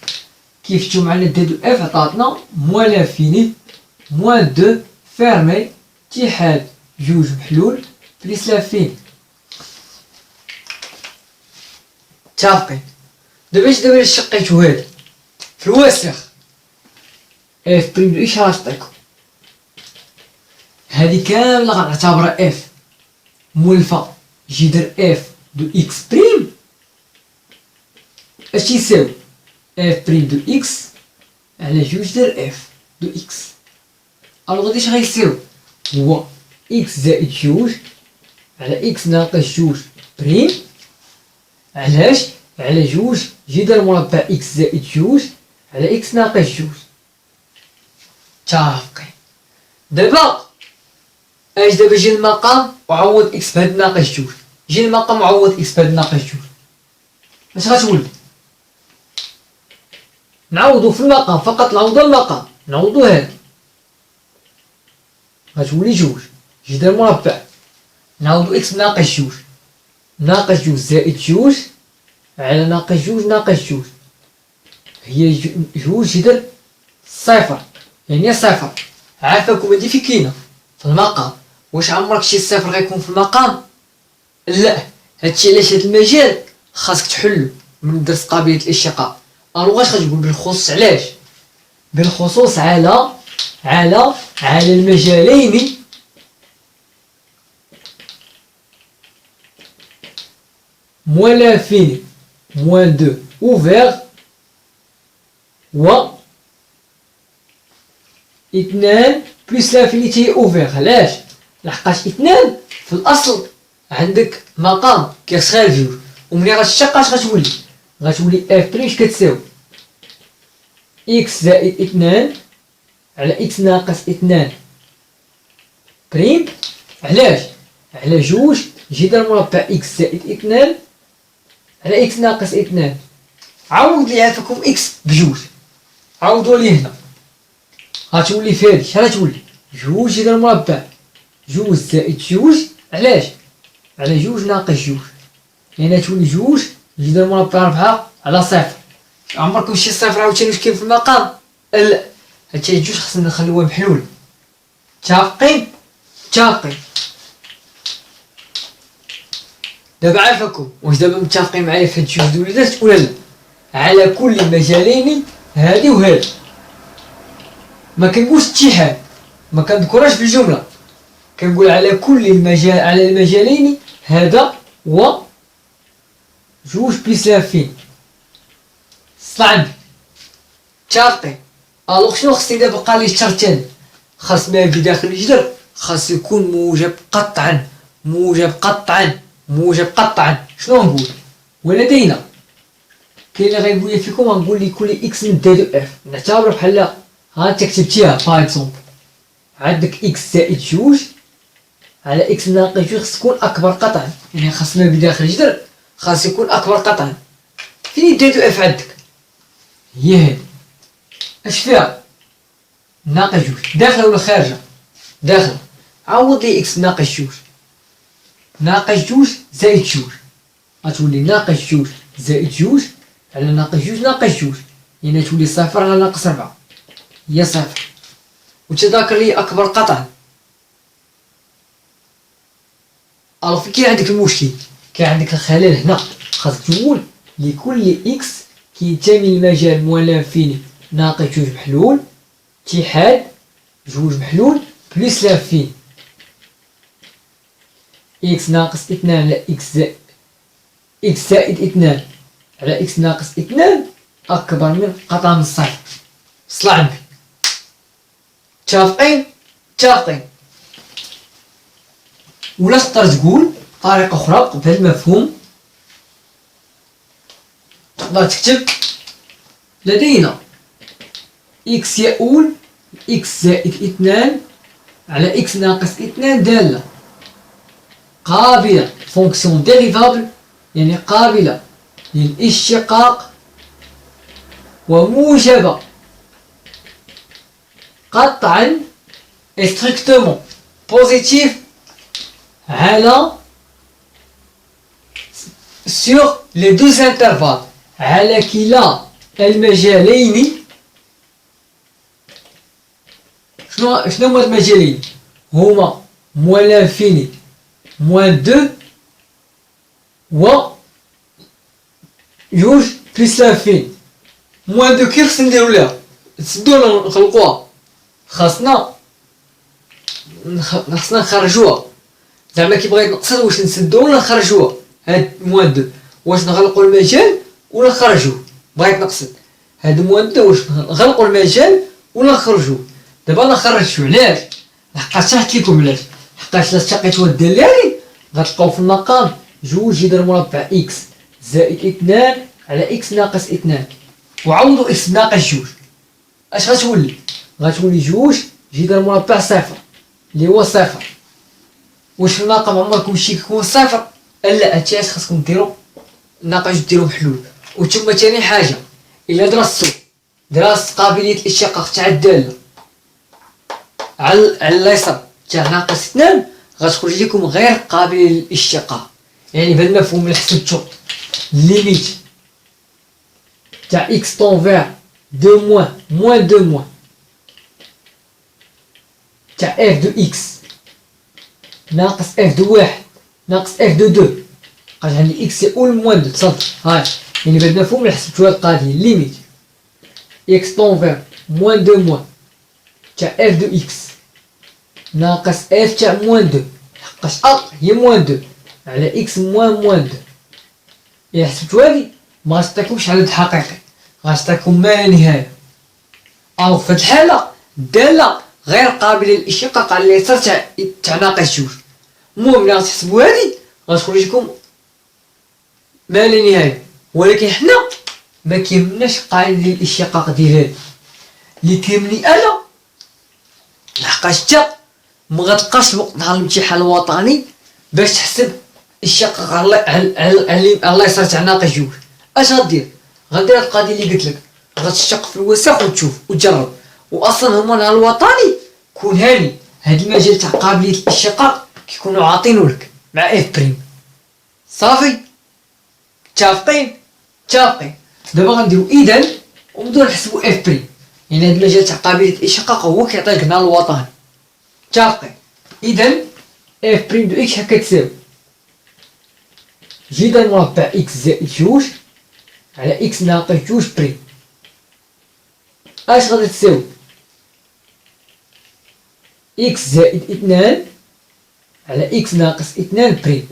كيف تشوف معنا دي دو اف عطاتنا موان لافيني موان دو فيرمي اتحاد جوج محلول بليس لافيني. متفقين؟ دابا شقيتو هادي في الواسخ اف بريم دو اش غتعطيكم هادي كاملة غنعتبرها اف مولفة جذر اف دو اكس بريم. اش يساوي؟ اف بريم دو اكس على جوج ديال اف دو اكس. الوغ غادي اش غيساوي؟ هو اكس زائد جوج على اكس ناقص جوج بريم. علاش؟ على جوج جذر مربع اكس زائد جوج على اكس ناقص جوج. متفقين؟ دابا اش دابا جي المقام وعوض اكس بهاد ناقص جوج، جي المقام وعوض اكس بهاد ناقص جوج، اش غتولي؟ نعوضو في المقام فقط، نعوضو المقام، نعوضو هذا غتولي جوج جذر مربع، نعوضو اكس بناقص جوج، ناقص جوج زائد جوج على ناقص جوج ناقص جوج هي جوج جذر صفر، يعني صفر. عافاكم هادي فين كاينة؟ في المقام. واش عمرك شي صفر غيكون في المقام؟ لا. هادشي علاش هاد المجال خاصك تحلو من درس قابلية الاشتقاق. الوغ اش غتقول بالخصوص؟ علاش؟ بالخصوص على المجالين موان لافيني موان دو اوفير و اثنان بلس لافينيتي اوفير. علاش؟ لحقاش اثنان في الاصل عندك مقام كيخصها جوج، وملي غتشق اش غتولي اف بريم كتساوي اكس زائد اثنان على اكس ناقص اثنان بريم. علاش؟ على جوج جذر مربع اكس زائد اثنان على اكس ناقص اثنان. عوض لي عافاكم اكس بجوج، عاودوا لي هنا غتولي في هادي شحال غتولي؟ جوج جذر مربع، جوج زائد جوج، علاش؟ على جوج ناقص جوج، يعني تولي جوج جذر مربع 4 على صفر. عمركم شي صفر عاوتاني واش كاين في المقام؟ لا، هادشي جوج خصنا نخليوها محلول. متفقين؟ متفقين. دابا عافاكم، واش دابا متفقين معايا في هاد جوج د الوليدات ولا لا؟ على كل مجالين هادي وهادي، ما كنقولش اتحاد، ما كنذكرهاش في الجمله، كنقول على كل المجال، على المجالين هذا و جوج بليس لافين. صل عندي. متفقين. الوغ شنو خصني دابا؟ بقى لي الشرط الثاني، خاص ما في داخل الجدر خاص يكون موجب قطعا، موجب قطعا، موجب قطعا. شنو نقول؟ ولدينا كاين اللي غيقول لي فيكم غنقول لي كل اكس من دو اف، نعتبر بحال ها انت كتبتيها باغ اكزومبل، عندك اكس زائد جوج على اكس ناقص جوج خص تكون اكبر قطعا، يعني خاص ما بداخل الجدر خاص يكون اكبر قطعا. فين دو اف عندك؟ هي هادي. اش فيها؟ ناقص جوج، داخله ولا خارجه؟ داخله. عوض لي اكس ناقص جوج، ناقص جوج زائد جوج، غتولي ناقص جوج زائد جوج على ناقص جوج ناقص جوج، يعني تولي صفر على ناقص 4 هي صفر. وتذاكر لي اكبر قطعا. الوغ فين كاين عندك المشكل؟ كاين عندك الخلل هنا، خاصك تقول لكل اكس كينتمي المجال موالاه فيني ناقص جوج محلول اتحاد جوج محلول بليس لافين اكس ناقص 2 على اكس زائد 2 على اكس ناقص 2 اكبر من قطعة من الصفر. وصل عندي. متفقين؟ متفقين. ولا تقدر تقول طريقة أخرى بهذا المفهوم، تقدر تكتب لدينا إكس يؤول إكس زائد 2 على إكس ناقص 2 دالة قابلة فونكسيون ديريفابل، يعني قابلة للاشتقاق وموجبة قطعا strictement positif على sur les deux intervalles، على كلا المجالين. شنو هما المجالين؟ هما موان لانفيني موان دو و جوج بليس لانفيني. موان دو كي خصنا نديرو ليها؟ نسدو ولا نخلقوها؟ خاصنا نخرجوها، زعما كي بغيت نقصد واش نسدو ولا نخرجوها. هاد موان دو واش نغلقو المجال ولا نخرجوه؟ بغيت نقصد هاد موان دو واش نغلقو المجال ولا نخرجوه؟ دابا انا خرجتو. علاش؟ لحقاش شرحت لكم علاش. لحقاش الا التقيتو الدلالي غتلقاو في المقام جوج جذر مربع اكس زائد 2 على اكس ناقص 2 وعوضوا اكس ناقص جوج. اش غتولي؟ غتولي جوج جذر مربع صفر اللي هو صفر. واش في المقام عمركم شي كيكون صفر؟ لا، هادشي علاش خاصكم ديرو ناقص ديرو محلول. وثم ثاني حاجه، الا درست قابليه الاشتقاق تاع الداله على اليسار تاع ناقص 2 غتخرج لكم غير قابله للاشتقاق. يعني بهذا المفهوم اللي حسبتو ليميت تاع اكس طونفير دو موان دو موان تاع اف دو اكس ناقص اف دو واحد ناقص اف دو دو، بقات عندي اكس يؤول موان دو. تصدق هاي يعني بهذا المفهوم اللي حسبتو هاد القضيه ليميت اكس طونفير موان دو موان تاع اف دو اكس ناقص اف تاع موان دو، لحقاش هي موان دو على اكس موان دو. إلا حسبتو هادي ما غتعطيكمش عدد حقيقي، غتعطيكم ما لا نهاية. أو في هاد الحالة الدالة غير قابلة للاشتقاق على اليسار تاع ناقص جوج. المهم إلا غتحسبو هادي غتخرج لكم ما لا نهاية. ولكن حنا ما كيهمناش قاعدة الاشتقاق ديال هادي، اللي كيهمني أنا لحقاش تا مغتلقاش الوقت نهار الامتحان الوطني باش تحسب الاشتقاق على اليسار تاع ناقص جوج. اش غدير؟ غدير هاد القضيه اللي قلت لك، غتشق في الوسخ وتشوف وتجرب. واصلا هما نهار الوطني كون هاني هاد المجال تاع قابلية الانشقاق كيكونوا عاطينو لك مع اف بريم. صافي متفقين؟ متفقين. دابا غنديرو اذا ونبداو نحسبو اف بريم، يعني هاد المجال تاع قابلية الانشقاق هو كيعطيك نهار الوطني. متفقين. اذا اف بريم دو اكس هكا تساوي جذر مربع اكس زائد جوج على اكس ناقص جوج بريم. اش غادي تساوي؟ اكس زائد اثنان على اكس ناقص اثنان بريم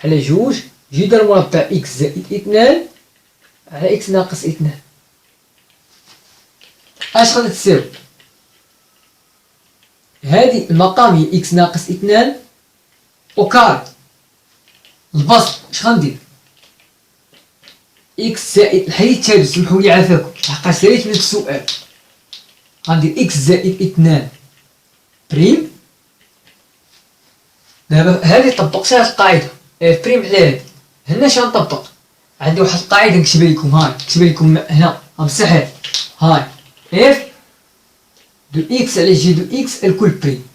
على جوج جذر مربع اكس زائد اثنان على اكس ناقص اثنان. اش غادي تساوي؟ هذه المقام هي اكس ناقص اثنان وكاري. البسط اش غندير؟ اكس زائد الحيد تالي سمحولي عافاكم لحقاش ساليت من السؤال. غندير اكس زائد اثنان بريم. دابا هادي طبقتها القاعدة اف بريم على هادي. هنا اش غنطبق؟ عندي واحد القاعدة نكتبها لكم، هاي نكتبها لكم هنا غنمسحها. هاي اف دو اكس على جي دو اكس الكل بريم.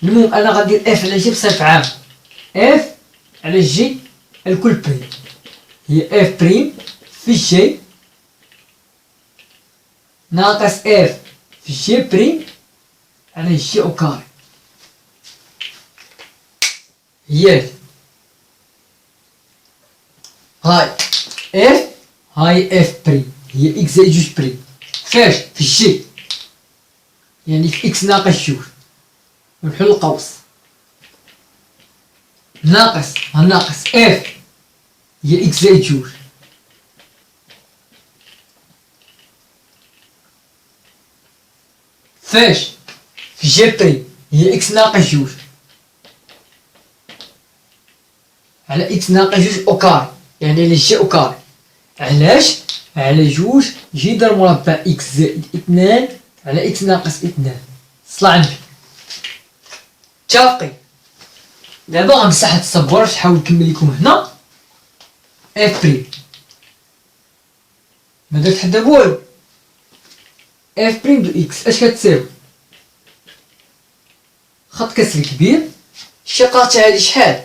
المهم انا غندير اف على جي بصفة عامة، اف على جي الكل بريم هي اف بريم في جي ناقص اف في جي بريم على جي او كاري. هي هاي اف، هاي اف بريم هي اكس زائد جوج بريم فاش في الجي، يعني في اكس ناقص جوج. ونحل القوس ناقص هالناقص اف هي اكس زائد جوج فاش في جي بريم هي اكس ناقص جوج على اكس ناقص جوج او كاري، يعني على جي او كاري. علاش؟ على جوج جذر مربع اكس زائد اثنان على اكس ناقص اثنان. صلى على النبي. متفقين. دابا غنمسح هاد السبورة باش نحاول نكمل لكم هنا اف بريم. ما درت حتى والو. اف بريم دو اكس اش كتساوي؟ خط كسر كبير، الشقة تاع هادي شحال؟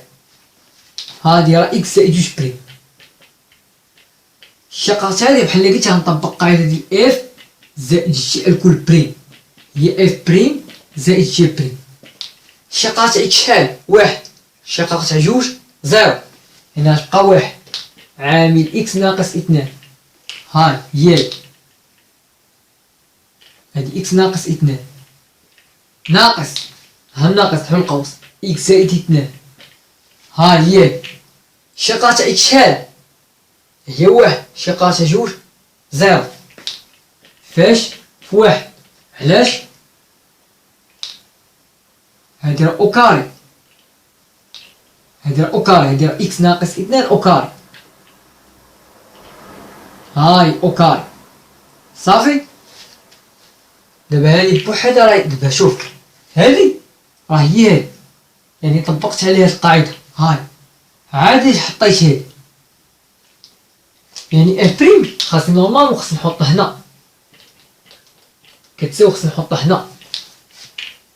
هادي راه اكس زائد جوج بريم. الشقة تاع هادي بحال اللي قلت غنطبق قاعدة ديال اف زائد جي الكل بريم هي اف بريم زائد جي بريم. الشقة تاع اكس شحال؟ واحد. الشقة تاع جوج زيرو، هنا تبقى واحد عامل اكس ناقص اثنان. هاي هي هادي اكس ناقص اثنان ناقص هالناقص حل القوس اكس زائد اثنان. هاي هي الشقة تاع اكس شحال؟ هي واحد. الشقة تاع جوج زيرو فاش في واحد. علاش؟ هادي راه او كاري، هادي راه او كاري، هادي راه اكس ناقص اثنان او كاري. هاي او كاري. صافي. دابا هادي بوحدها راهي دابا شوف هادي راه هي هادي، يعني طبقت عليها القاعدة. هاي عادي حطيت هادي، يعني اف بريم خاصني نورمالمون خصني نحطها هنا كتساوي، خصني نحطها هنا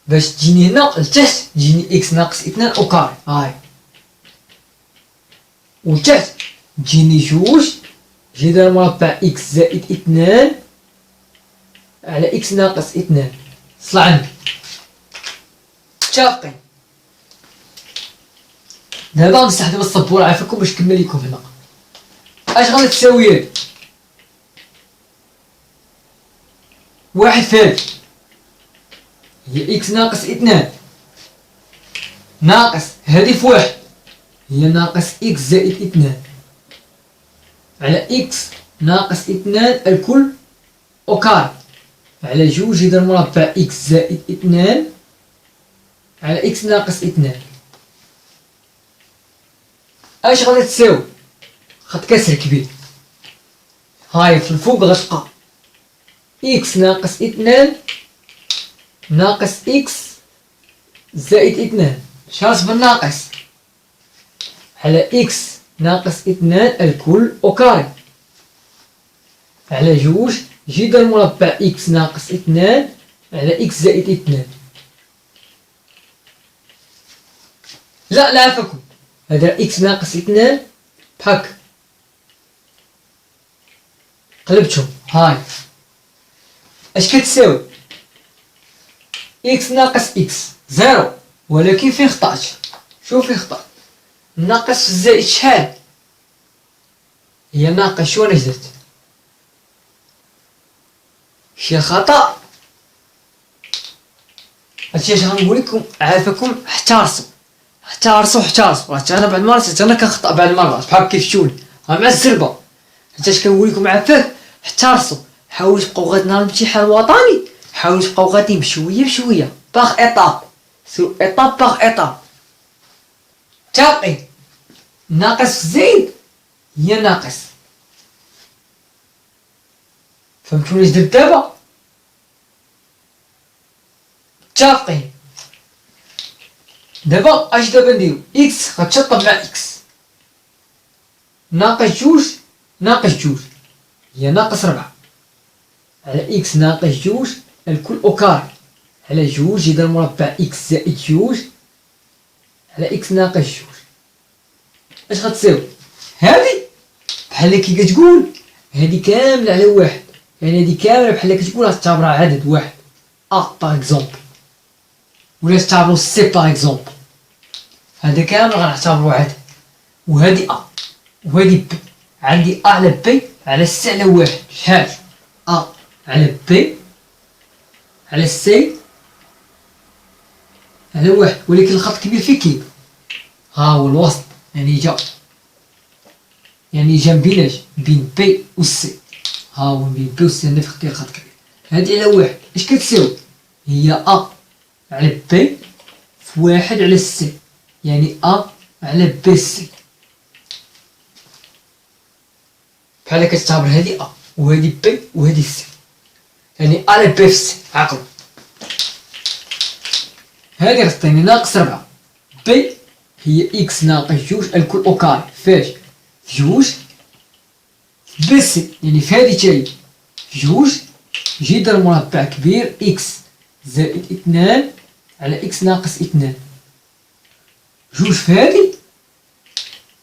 باش تجيني هنا لتحت تجيني اكس ناقص اثنان او كاري. هاي ولتحت تجيني جوج جذر مربع اكس زائد اثنان على اكس ناقص اثنان. صلى على النبي. متفقين. دابا غنستخدم السبورة عافاكم باش نكمل لكم هنا. اش غادي تساوي هادي؟ واحد في هادي هي اكس ناقص اثنان ناقص هادي في واحد هي ناقص اكس زائد اثنان على اكس ناقص اثنان الكل او كاري على جوج جذر مربع اكس زائد اثنان على اكس ناقص اثنان. اش غادي تساوي؟ خط كسر كبير. هاي في الفوق غتبقى اكس ناقص اثنان ناقص اكس زائد اثنان. شاس بالناقص على اكس ناقص اثنان الكل او كاري على جوج جذر مربع إكس ناقص 2 على إكس زائد 2. لا عفاكم، هذا إكس ناقص 2 بهاك قلبتهم. هاي اش كتساوي؟ إكس ناقص إكس زيرو، ولكن فين خطأت؟ شوف فين خطأت. ناقص الزائد شحال؟ هي ناقص. شو انا درت؟ شي خطأ. هادشي اش غنقول لكم عافاكم، احترسوا حتى انا بعض المرات انا كنخطأ بعض المرات بحال كيف شفتوني مع الزربه. حتى اش كنقول لكم عافاك احترسوا، حاولوا تبقاو غادي نهار الامتحان الوطني، حاولوا تبقاو غاديين بشويه بشويه باغ ايطاب، سو ايطاب باغ ايطاب. متفقين؟ ناقص زائد هي ناقص. فهمتوني اش درت دابا؟ متفقين؟ دابا اش نديرو؟ اكس غتشطب مع اكس، ناقص جوج ناقص جوج هي ناقص 4 على اكس ناقص جوج الكل او كاري على جوج جذر مربع اكس زائد جوج على اكس ناقص جوج. اش غتساوي؟ هادي بحال كي كتقول هادي كاملة على واحد، يعني هادي كاملة بحال كتقول غتعتبرها عدد واحد باغ اكزومبل، ولا تعتبرو سي باغ اكزومبل. هذا كامل غنعتبرو عدد، وهادي وهادي بي. عندي على بي على سي على واحد شحال؟ على بي على سي على واحد، ولكن الخط كبير فيه كيف؟ ها هو الوسط، يعني جا بين بي و سي. ها هو بين بي و سي عندنا في اختيار خط كبير. هادي على واحد اش كتساوي؟ هي على بي في واحد على سي، يعني على بي سي. بحال كتعتبر هادي وهادي بي وهادي سي، يعني على بي في سي. عقلوا هادي غتعطيني ناقص 4. بي هي اكس ناقص جوج الكل او كاري فاش؟ في جوج بي سي، يعني في هادي تاهي جوج جذر مربع كبير اكس زائد 2 على اكس ناقص 2. جوج في هادي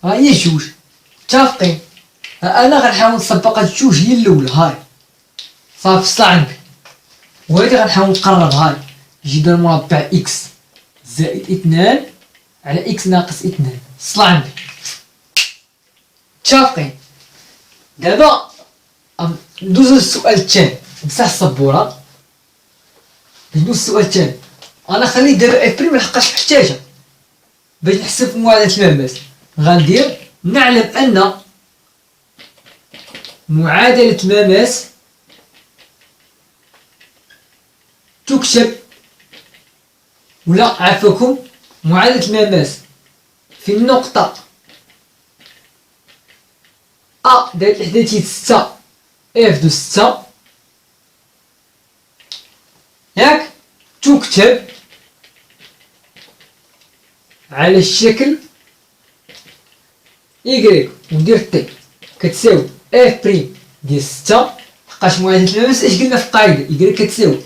ها هي جوج. متفقين؟ انا غنحاول نطبق هاد الجوج هي الاولى. هاي صافي صلا عندك، وهادي غنحاول نقرب. هاي جذر مربع اكس زائد 2 على اكس ناقص 2 صلا عندي. متفقين؟ دابا ندوزو للسؤال الثاني. مسح السبوره ندوز للسؤال الثاني. انا خليه دابا اف بريم لحقاش محتاجها باش نحسب في معادله المماس. غندير نعلم ان معادله المماس تكتب، ولا عفاكم معادله المماس في النقطه دايره الاحداثيه 6 اف دو 6 ياك، تكتب على الشكل إيكغيك وندير تي كتساوي اف بريم ديال 6. لحقاش معادلة المماس اش قلنا في القاعدة؟ إيكغيك كتساوي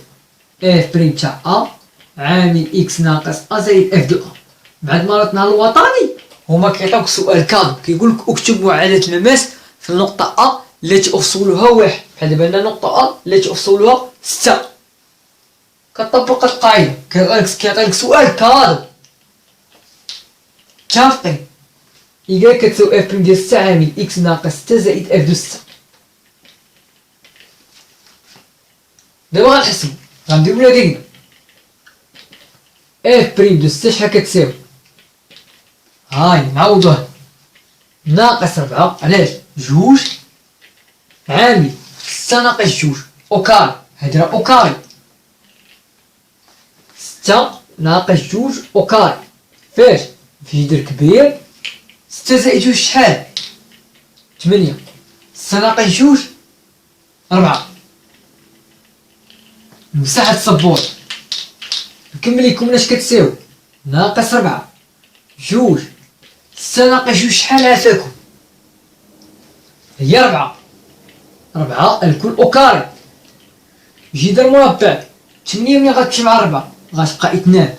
اف بريم تاع عامل اكس ناقص زائد اف دو بعد المرات نهار الوطني هما كيعطيوك سؤال كامل كيقولك اكتب معادلة المماس في النقطة التي أفصولها واحد. بحال دابا عندنا نقطة التي أفصولها 6، كتطبق القاعدة كيعطيك سؤال كامل. متفقين؟ إيكغيك كتساوي اف بريم ديال 6 عامل اكس ناقص 6 زائد اف دو 6. دابا غنحسبو غنديرو ولا ديرنا اف بريم دو 6 شحال كتساوي؟ هاي نعوضوها ناقص 4 علاش؟ جوج عامل 6 ناقص جوج او كاري، هادي راه او كاري 6 ناقص جوج او كاري فاش؟ في جذر كبير 6 زائد جوج شحال؟ 8. 6 ناقص جوج 4. نمسح هاد السبورة نكمل لكم اش كتساوي. ناقص 4 جوج 6 ناقص جوج شحال عافاكم؟ هي 4. 4 الكل أو كاري. جذر مربع 8 ملي غتمشي مع 4 غتبقى 2.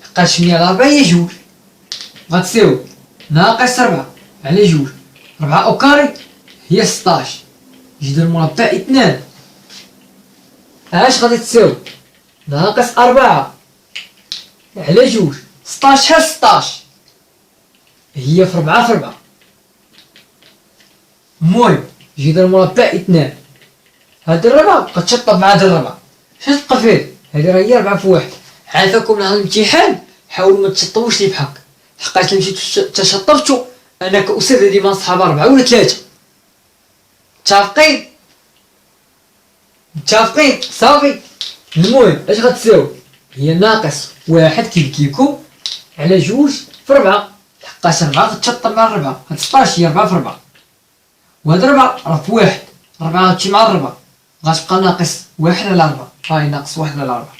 حقاش 8 على 4 هي 2 غتساوي ناقص 4 على 2. 4 أو كاري هي 16. جذر مربع 2 اش غادي تساوي ناقص 4 على 2. 16 شحال 16 هي في 4 في 4. المهم جذر مربع 2 هاد الربع غتشطب مع هاد الربع. شنو تبقى فيه؟ هادي راه هي 4 في 1. عافاكم على الامتحان حاولوا ما تشطبوش لي بحال هكا، حقاش الا مشيتو تشطبتو انا كأستاذ ديما نصحاب 4 ولا 3. متفقين؟ متفقين صافي. المهم اش غتساوي؟ هي ناقص 1 كيف كيكون على 2 في 4. حقاش 4 غتشطب مع 4 هاد 16 هي 4 في 4 وهاد 4 راه في 1. 4 غتمشي مع 4 غتبقى ناقص 1 على 4. هاي ناقص 1 على 4.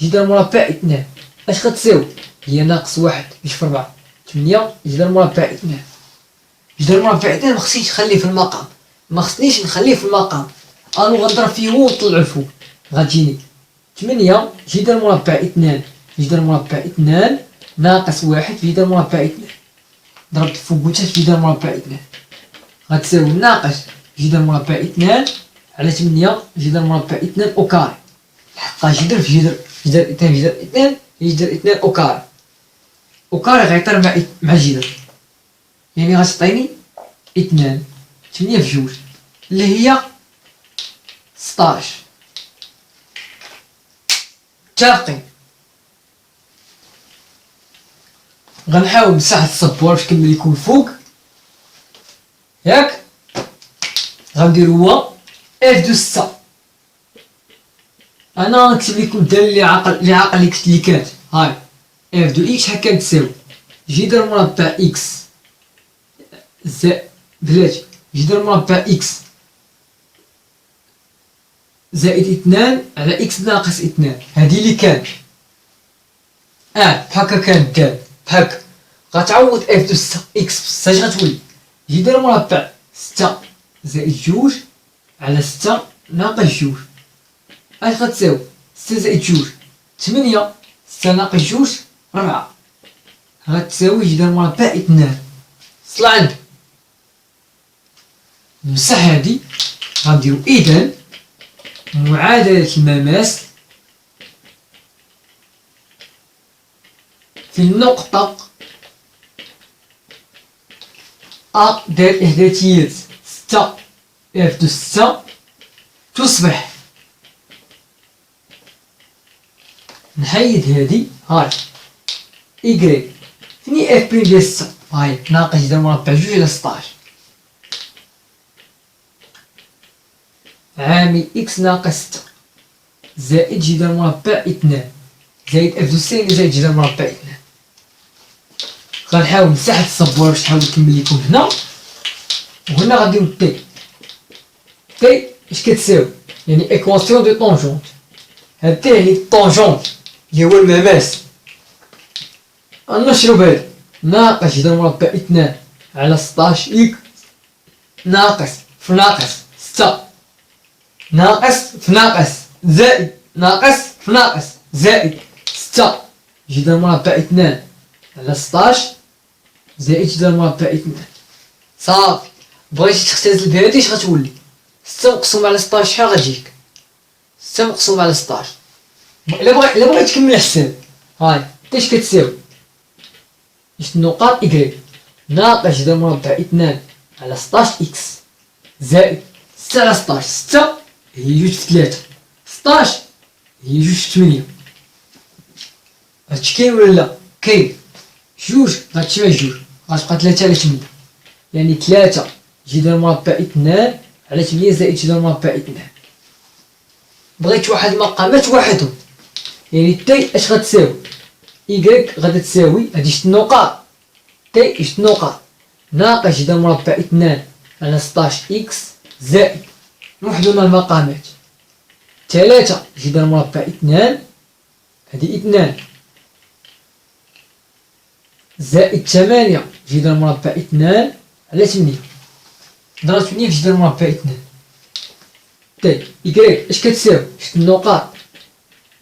جذر مربع 2 اش غتساوي؟ هي ناقص 1 باش في 4 8. جذر مربع 2 جذر مربع 2 مخصنيش نخليه في المقام، مخصنيش نخليه في المقام. انو غنضرب فيه هو ونطلعو الفوق غتجيني 8 جذر مربع 2 جذر مربع 2 ناقص 1 في جذر مربع 2. ضربت فوق وتحت في جذر مربع 2 غتساوي ناقص جذر مربع 2 على 8 جذر مربع 2 أو كاري. حقا جذر في جذر جذر 2 جذر 2 هي جذر 2 أو كاري. أو كاري غيطير مع جذر، يعني غتعطيني 2 8 في 2 اللي هي 16. متفقين؟ غنحاول نمسح السبوره باش كامل يكون فوق ياك. غندير هو اف دو 6. انا نكتب لكم الداله اللي عاقل اللي كانت. هاي اف دو اكس هكا تساوي جذر مربع اكس بلاتي جذر مربع اكس زائد 2 على اكس ناقص 2. هادي اللي كانت بحال كانت دال بحال غتعوض اف دو 6 اكس اش غتولي؟ جذر مربع 6 زائد 2 على 6 ناقص 2. اش غتساوي؟ 6 زائد 2 8. 6 ناقص 2 4 غتساوي جذر مربع 2. صل عندي نمسح هادي. غنديرو اذا معادلة المماس في النقطة أ ديال إحداثيات 6 اف دو 6 تصبح. نحيد هادي. هاي إيكغيك فيني اف بريم ديال 6 هاي ناقص جذر مربع 2 على 16 عامل اكس ناقص 6 زائد جذر مربع 2 زائد اف دو 6 زائد جذر مربع 2. غنحاول نمسح السبوره باش نحاول نكمل لكم هنا. وهنا غنديرو تي. تي اش كتساوي؟ يعني ايكواسيون دو طونجونت. هاد تي يعني الطونجونت اللي هو المماس. غنشرب هادي ناقص جذر مربع 2 على 16 اكس ناقص في ناقص 6 ناقص في ناقص زائد ناقص في ناقص زائد 6 جذر مربع 2 على 16 زائد جذر مربع 2. صافي. بغيتي تختزل بهادي اش غتولي؟ 6 مقسوم على 16 شحال غتجيك؟ 6 مقسوم على 16. الا بغيت تكمل الحساب هاي اش كتساوي؟ جوج نقاط إكغيك ناقص جذر مربع 2 على 16 إكس زائد 6 على 16. 6 هي 2 في 3 16 هي 2 في 8. هادشي كاين ولا لا؟ كاين. 2 غتجمع 2 غتبقى 3 على 8 يعني 3 جذر مربع 2 على 8 زائد جذر مربع 2. بغيت واحد المقامات وحدهم يعني تي اش غتساوي؟ إيكغيك غادا تساوي هادي 6 نقاط تي 6 نقاط ناقص جذر مربع 2 على 16 إكس زائد نوحدونا المقامات 3 جذر مربع 2 هادي 2 زائد 8 جذر مربع 2 على 8. ضرب 8 في جدار مربع 2. طيب إكريك اش كتساوي؟ شفت النقاط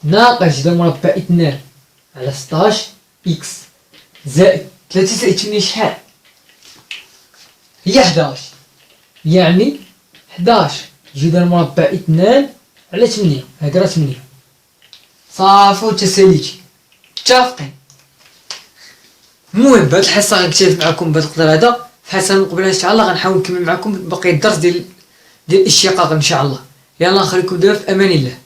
ناقص جدار مربع 2 على 16 إكس زائد 3 زائد 8 شحال؟ هي 11. يعني 11 جدار مربع 2 على 8. هاك راه 8. صافي وتساليتي متفقين. المهم بهاد الحصه غنكتفي معكم بهاد القدر هذا. في الحصه المقبله ان شاء الله غنحاول نكمل معكم بقيه الدرس ديال الاشتقاق ان شاء الله. يلا نخليكم دابا في امان الله.